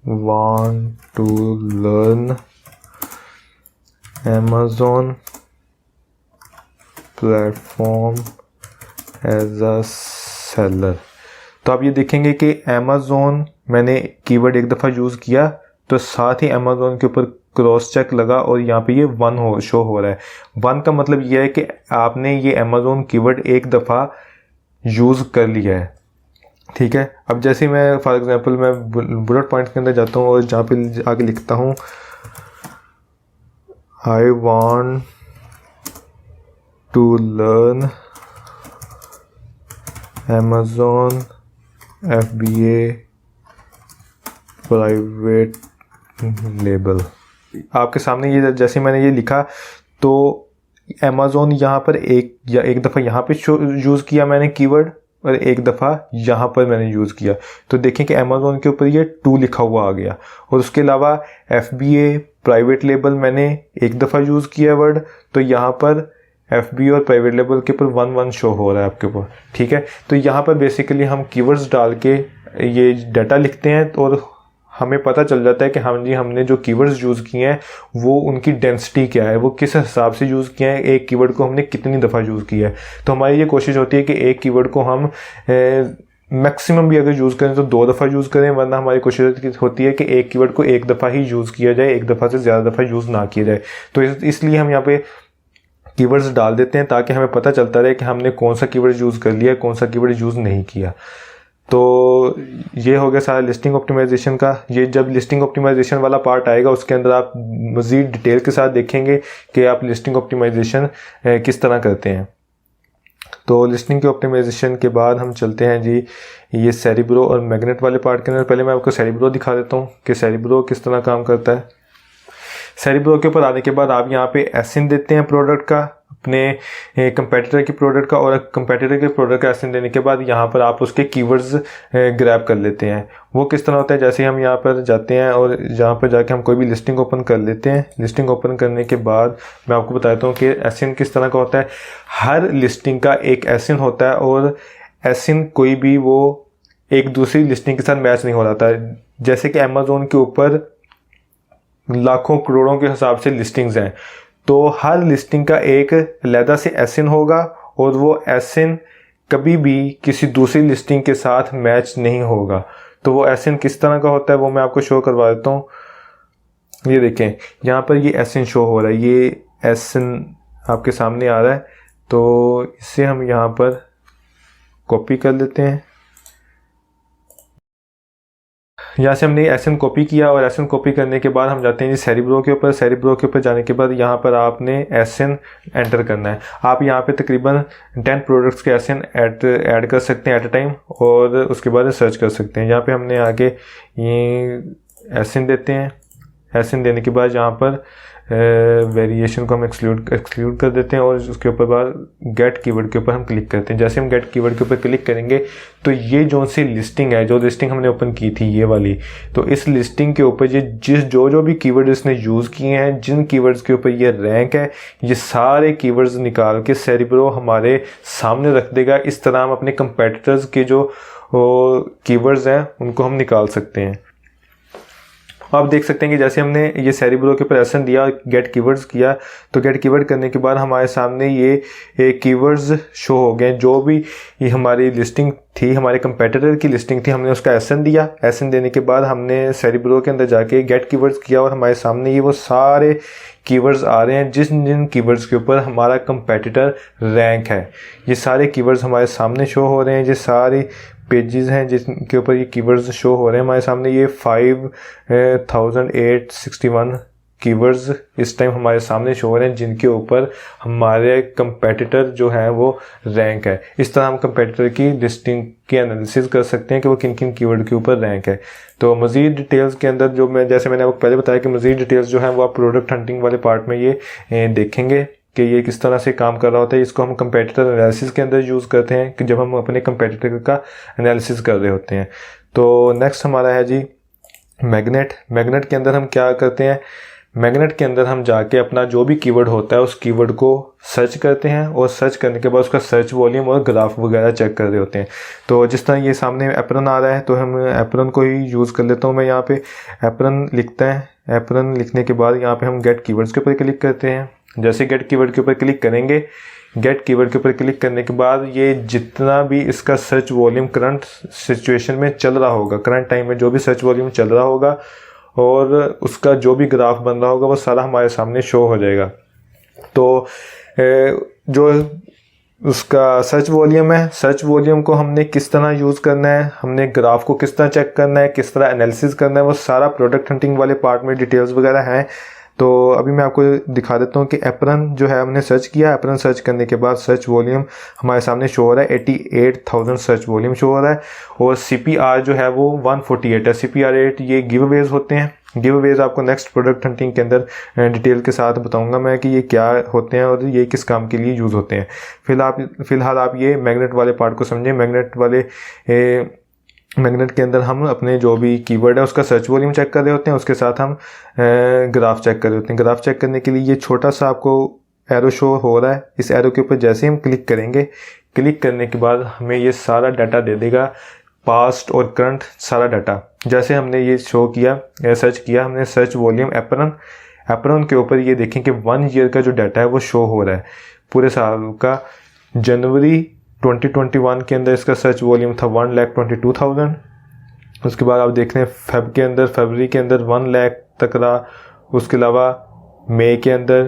want to learn Amazon platform as a seller, तो आप ये देखेंगे कि Amazon मैंने कीवर्ड एक दफ़ा यूज़ किया तो साथ ही Amazon के ऊपर क्रॉस चेक लगा और यहाँ पे ये 1 शो हो रहा है। 1 का मतलब ये है कि आपने ये Amazon कीवर्ड एक दफ़ा यूज़ कर लिया है। ठीक है, अब जैसे मैं फॉर एग्जांपल मैं बुलेट पॉइंट के अंदर जाता हूँ और जहाँ पे आगे लिखता हूँ I want to learn Amazon FBA private label. आपके सामने ये जैसे मैंने ये लिखा तो Amazon यहाँ पर एक दफ़ा यहाँ पे यूज़ किया मैंने कीवर्ड, और एक दफ़ा यहाँ पर मैंने यूज़ किया। तो देखें कि Amazon के ऊपर ये 2 लिखा हुआ आ गया, और उसके अलावा FBA प्राइवेट लेबल मैंने एक दफ़ा यूज़ किया वर्ड, तो यहाँ पर FBA और प्राइवेट लेबल के ऊपर 1 शो हो रहा है आपके ऊपर। ठीक है, तो यहाँ पर बेसिकली हम कीवर्ड्स डाल के ये डाटा लिखते हैं और हमें पता चल जाता है कि हाँ जी हमने जो कीवर्ड्स यूज़ किए हैं वो उनकी डेंसिटी क्या है, वो किस हिसाब से यूज़ किए हैं, एक कीवर्ड को हमने कितनी दफ़ा यूज़ किया है। तो हमारी ये कोशिश होती है कि एक कीवर्ड को हम मैक्सिमम भी अगर यूज़ करें तो 2 दफ़ा यूज़ करें, वरना हमारी कोशिश होती है कि एक कीवर्ड को एक दफ़ा ही यूज़ किया जाए, एक दफ़ा से ज़्यादा दफ़ा यूज़ ना किया जाए। तो इसलिए हम यहाँ पे कीवर्ड्स डाल देते हैं ताकि हमें पता चलता रहे कि हमने कौन सा कीवर्ड यूज़ कर लिया, कौन सा कीवर्ड यूज़ नहीं किया। तो ये हो गया सारा लिस्टिंग ऑप्टिमाइजेशन का। ये जब लिस्टिंग ऑप्टिमाइजेशन वाला पार्ट आएगा उसके अंदर आप मज़ीद डिटेल के साथ देखेंगे कि आप लिस्टिंग ऑप्टिमाइजेशन किस तरह करते हैं। तो लिस्टिंग के ऑप्टिमाइजेशन के बाद हम चलते हैं जी ये सेरिब्रो और मैग्नेट वाले पार्ट के अंदर। पहले मैं आपको सेरिब्रो दिखा देता हूँ कि सेरिब्रो किस तरह काम करता है। सेरिब्रो के ऊपर आने के बाद आप यहाँ पे एसिन देते हैं प्रोडक्ट का, अपने कंपेटिटर के प्रोडक्ट का, और कंपेटिटर के प्रोडक्ट का एसिन देने के बाद यहाँ पर आप उसके कीवर्ड्स ग्रैब कर लेते हैं। वो किस तरह होता है, जैसे हम यहाँ पर जाते हैं और यहाँ पर जाके हम कोई भी लिस्टिंग ओपन कर लेते हैं। लिस्टिंग ओपन करने के बाद मैं आपको बताता हूँ कि एसिन किस तरह का होता है। हर लिस्टिंग का एक एसिन होता है, और एसिन कोई भी वो एक दूसरी लिस्टिंग के साथ मैच नहीं हो जाता। जैसे कि अमेज़ॉन के ऊपर लाखों करोड़ों के हिसाब से लिस्टिंग्स हैं, तो हर लिस्टिंग का एक अलग से एसिन होगा, और वो एसिन कभी भी किसी दूसरी लिस्टिंग के साथ मैच नहीं होगा। तो वो एसिन किस तरह का होता है वो मैं आपको शो करवा देता हूँ। ये देखें यहाँ पर ये एसिन शो हो रहा है, ये एसिन आपके सामने आ रहा है, तो इसे हम यहाँ पर कॉपी कर लेते हैं। यहाँ से हमने एस एन कॉपी किया और एस एन कॉपी करने के बाद हम जाते हैं जी सेरिब्रो के ऊपर। सेरिब्रो के ऊपर जाने के बाद यहाँ पर आपने एस एन एंटर करना है। आप यहाँ पे तकरीबन 10 प्रोडक्ट्स के एस एन ऐड कर सकते हैं एट अ टाइम, और उसके बाद सर्च कर सकते हैं। यहाँ पे हमने आगे ये एस एन देते हैं। एस एन देने के बाद यहाँ पर वेरिएशन को हम एक्सक्लूड कर देते हैं और उसके ऊपर बाद गेट कीवर्ड के ऊपर हम क्लिक करते हैं। जैसे हम गेट कीवर्ड के ऊपर क्लिक करेंगे तो ये जो सी लिस्टिंग है, जो लिस्टिंग हमने ओपन की थी ये वाली, तो इस लिस्टिंग के ऊपर ये जो भी कीवर्ड इसने यूज़ किए हैं, जिन कीवर्ड्स के ऊपर ये रैंक है, ये सारे कीवर्ड्स निकाल के सेरिब्रो हमारे सामने रख देगा। इस तरह हम अपने कंपेटिटर्स के जो कीवर्ड्स हैं उनको हम निकाल सकते हैं। आप देख सकते हैं कि जैसे हमने ये सेरिब्रो के ऊपर एसन दिया और गेट कीवर्ड्स किया, तो गेट कीवर्ड करने के बाद हमारे सामने ये कीवर्ड्स शो हो गए। जो भी ये हमारी लिस्टिंग थी, हमारे कंपेटिटर की लिस्टिंग थी, हमने उसका एसन दिया। एसन देने के बाद हमने सेरिब्रो के अंदर जाके गेट कीवर्ड्स किया और हमारे सामने ये वो सारे कीवर्ड्स आ रहे हैं जिन कीवर्ड्स के ऊपर हमारा कंपेटिटर रैंक है। ये सारे कीवर्ड्स हमारे सामने शो हो रहे हैं। ये सारी पेजेस हैं जिनके ऊपर ये कीवर्ड्स शो हो रहे हैं हमारे सामने। ये 5861 कीवर्ड्स इस टाइम हमारे सामने शो हो रहे हैं जिनके ऊपर हमारे कंपेटिटर जो है वो रैंक है। इस तरह हम कंपेटिटर की लिस्टिंग की एनालिसिस कर सकते हैं कि वो किन किन कीवर्ड के ऊपर रैंक है। तो मज़ीद डिटेल्स के अंदर जैसे मैंने आपको पहले बताया कि मज़ीद डिटेल्स जो है वो आप प्रोडक्ट हंटिंग वाले पार्ट में ये देखेंगे कि ये किस तरह से काम कर रहा होता है। इसको हम कंपेटिटर एनालिसिस के अंदर यूज़ करते हैं कि जब हम अपने कंपेटिटर का एनालिसिस कर रहे होते हैं। तो नेक्स्ट हमारा है जी मैग्नेट। मैग्नेट के अंदर हम क्या करते हैं, मैग्नेट के अंदर हम जाके अपना जो भी कीवर्ड होता है उस कीवर्ड को सर्च करते हैं और सर्च करने के बाद उसका सर्च वॉल्यूम और ग्राफ वगैरह चेक कर रहे होते हैं। तो जिस तरह ये सामने एप्रन आ रहा है तो हम एप्रन को ही यूज़ कर लेता हूँ मैं। यहाँ पे एप्रन लिखता है। एप्रन लिखने के बाद यहाँ पे हम गेट कीवर्ड्स के ऊपर क्लिक करते हैं। जैसे गेट कीवर्ड के ऊपर क्लिक करेंगे, गेट कीवर्ड के ऊपर क्लिक करने के बाद ये जितना भी इसका सर्च वॉल्यूम करंट सिचुएशन में चल रहा होगा, करंट टाइम में जो भी सर्च वॉल्यूम चल रहा होगा और उसका जो भी ग्राफ बन रहा होगा वो सारा हमारे सामने शो हो जाएगा। तो जो उसका सर्च वॉल्यूम है, सर्च वॉल्यूम को हमने किस तरह यूज़ करना है, हमने ग्राफ को किस तरह चेक करना है, किस तरह एनालिसिस करना है, वो सारा प्रोडक्ट हंटिंग वाले पार्ट में डिटेल्स वगैरह हैं। तो अभी मैं आपको दिखा देता हूँ कि एप्रन जो है हमने सर्च किया। एप्रन सर्च करने के बाद सर्च वॉल्यूम हमारे सामने शो हो रहा है 88,000 सर्च वॉल्यूम शो हो रहा है और CPR जो है वो 148 है। CPR 8 ये गिव अवेज होते हैं। गिव अवेज आपको नेक्स्ट प्रोडक्ट हंटिंग के अंदर डिटेल के साथ बताऊंगा मैं कि ये क्या होते हैं और ये किस काम के लिए यूज़ होते हैं। फिलहाल आप ये मैग्नेट वाले पार्ट को समझें। मैग्नेट के अंदर हम अपने जो भी कीवर्ड है उसका सर्च वॉल्यूम चेक कर रहे होते हैं, उसके साथ हम ग्राफ चेक कर रहे होते हैं। ग्राफ चेक करने के लिए ये छोटा सा आपको एरो शो हो रहा है। इस एरो के ऊपर जैसे हम क्लिक करेंगे, क्लिक करने के बाद हमें ये सारा डाटा दे देगा, पास्ट और करंट सारा डाटा। जैसे हमने ये शो किया, सर्च किया हमने सर्च वॉल्यूम एप्रन के ऊपर, ये देखें कि 1 ईयर का जो डाटा है वो शो हो रहा है पूरे साल का। जनवरी 2021 के अंदर इसका सर्च वॉल्यूम था 1,22,000। उसके बाद आप देख रहे हैं फरवरी के अंदर 1 लाख तक रहा। उसके अलावा मई के अंदर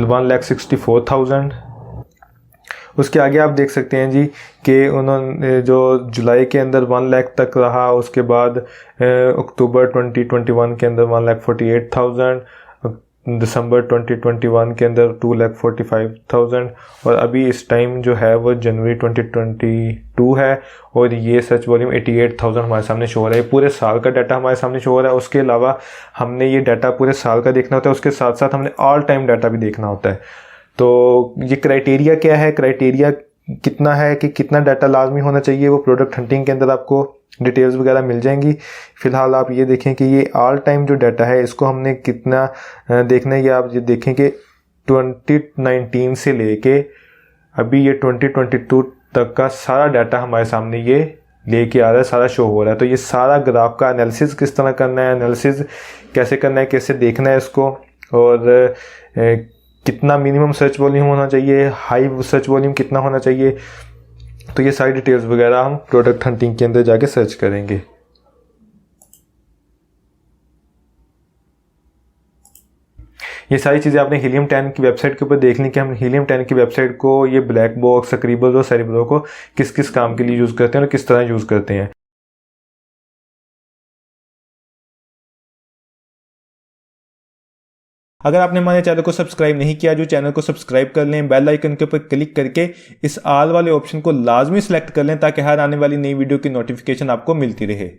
1,64,000। उसके आगे आप देख सकते हैं जी कि उन्होंने जो जुलाई के अंदर 1 लाख तक रहा। उसके बाद अक्टूबर 2021 के अंदर 1,48,000, दिसंबर 2021 के अंदर 2,45,000 और अभी इस टाइम जो है वो जनवरी 2022 है और ये सर्च वॉल्यूम 88,000 हमारे सामने शो हो रहा है। पूरे साल का डाटा हमारे सामने शो हो रहा है। उसके अलावा हमने ये डाटा पूरे साल का देखना होता है, उसके साथ साथ हमने ऑल टाइम डाटा भी देखना होता है। तो ये क्राइटेरिया क्या है, क्राइटेरिया कितना है कि कितना डाटा लाजमी होना चाहिए, वो प्रोडक्ट हंटिंग के अंदर आपको डिटेल्स वगैरह मिल जाएंगी। फिलहाल आप ये देखें कि ये ऑल टाइम जो डाटा है इसको हमने कितना देखना है। ये आप ये देखें कि 2019 से लेके अभी ये 2022 तक का सारा डाटा हमारे सामने ये लेके आ रहा है, सारा शो हो रहा है। तो ये सारा ग्राफ का एनालिसिस किस तरह करना है, एनालिसिस कैसे करना है, कैसे देखना है इसको, और कितना मिनिमम सर्च वॉल्यूम होना चाहिए, हाई सर्च वॉल्यूम कितना होना चाहिए, तो ये सारी डिटेल्स वगैरह हम प्रोडक्ट हंटिंग के अंदर जाके सर्च करेंगे। ये सारी चीज़ें आपने हीलियम 10 की वेबसाइट के ऊपर देखनी कि हम हीलियम 10 की वेबसाइट को, ये ब्लैक बॉक्स, स्क्रिबल और सेरेब्रो को किस किस काम के लिए यूज़ करते हैं और किस तरह यूज़ करते हैं। अगर आपने हमारे चैनल को सब्सक्राइब नहीं किया, जो चैनल को सब्सक्राइब कर लें, बेल आइकन के ऊपर क्लिक करके इस ऑल वाले ऑप्शन को लाजमी सेलेक्ट कर लें ताकि हर आने वाली नई वीडियो की नोटिफिकेशन आपको मिलती रहे।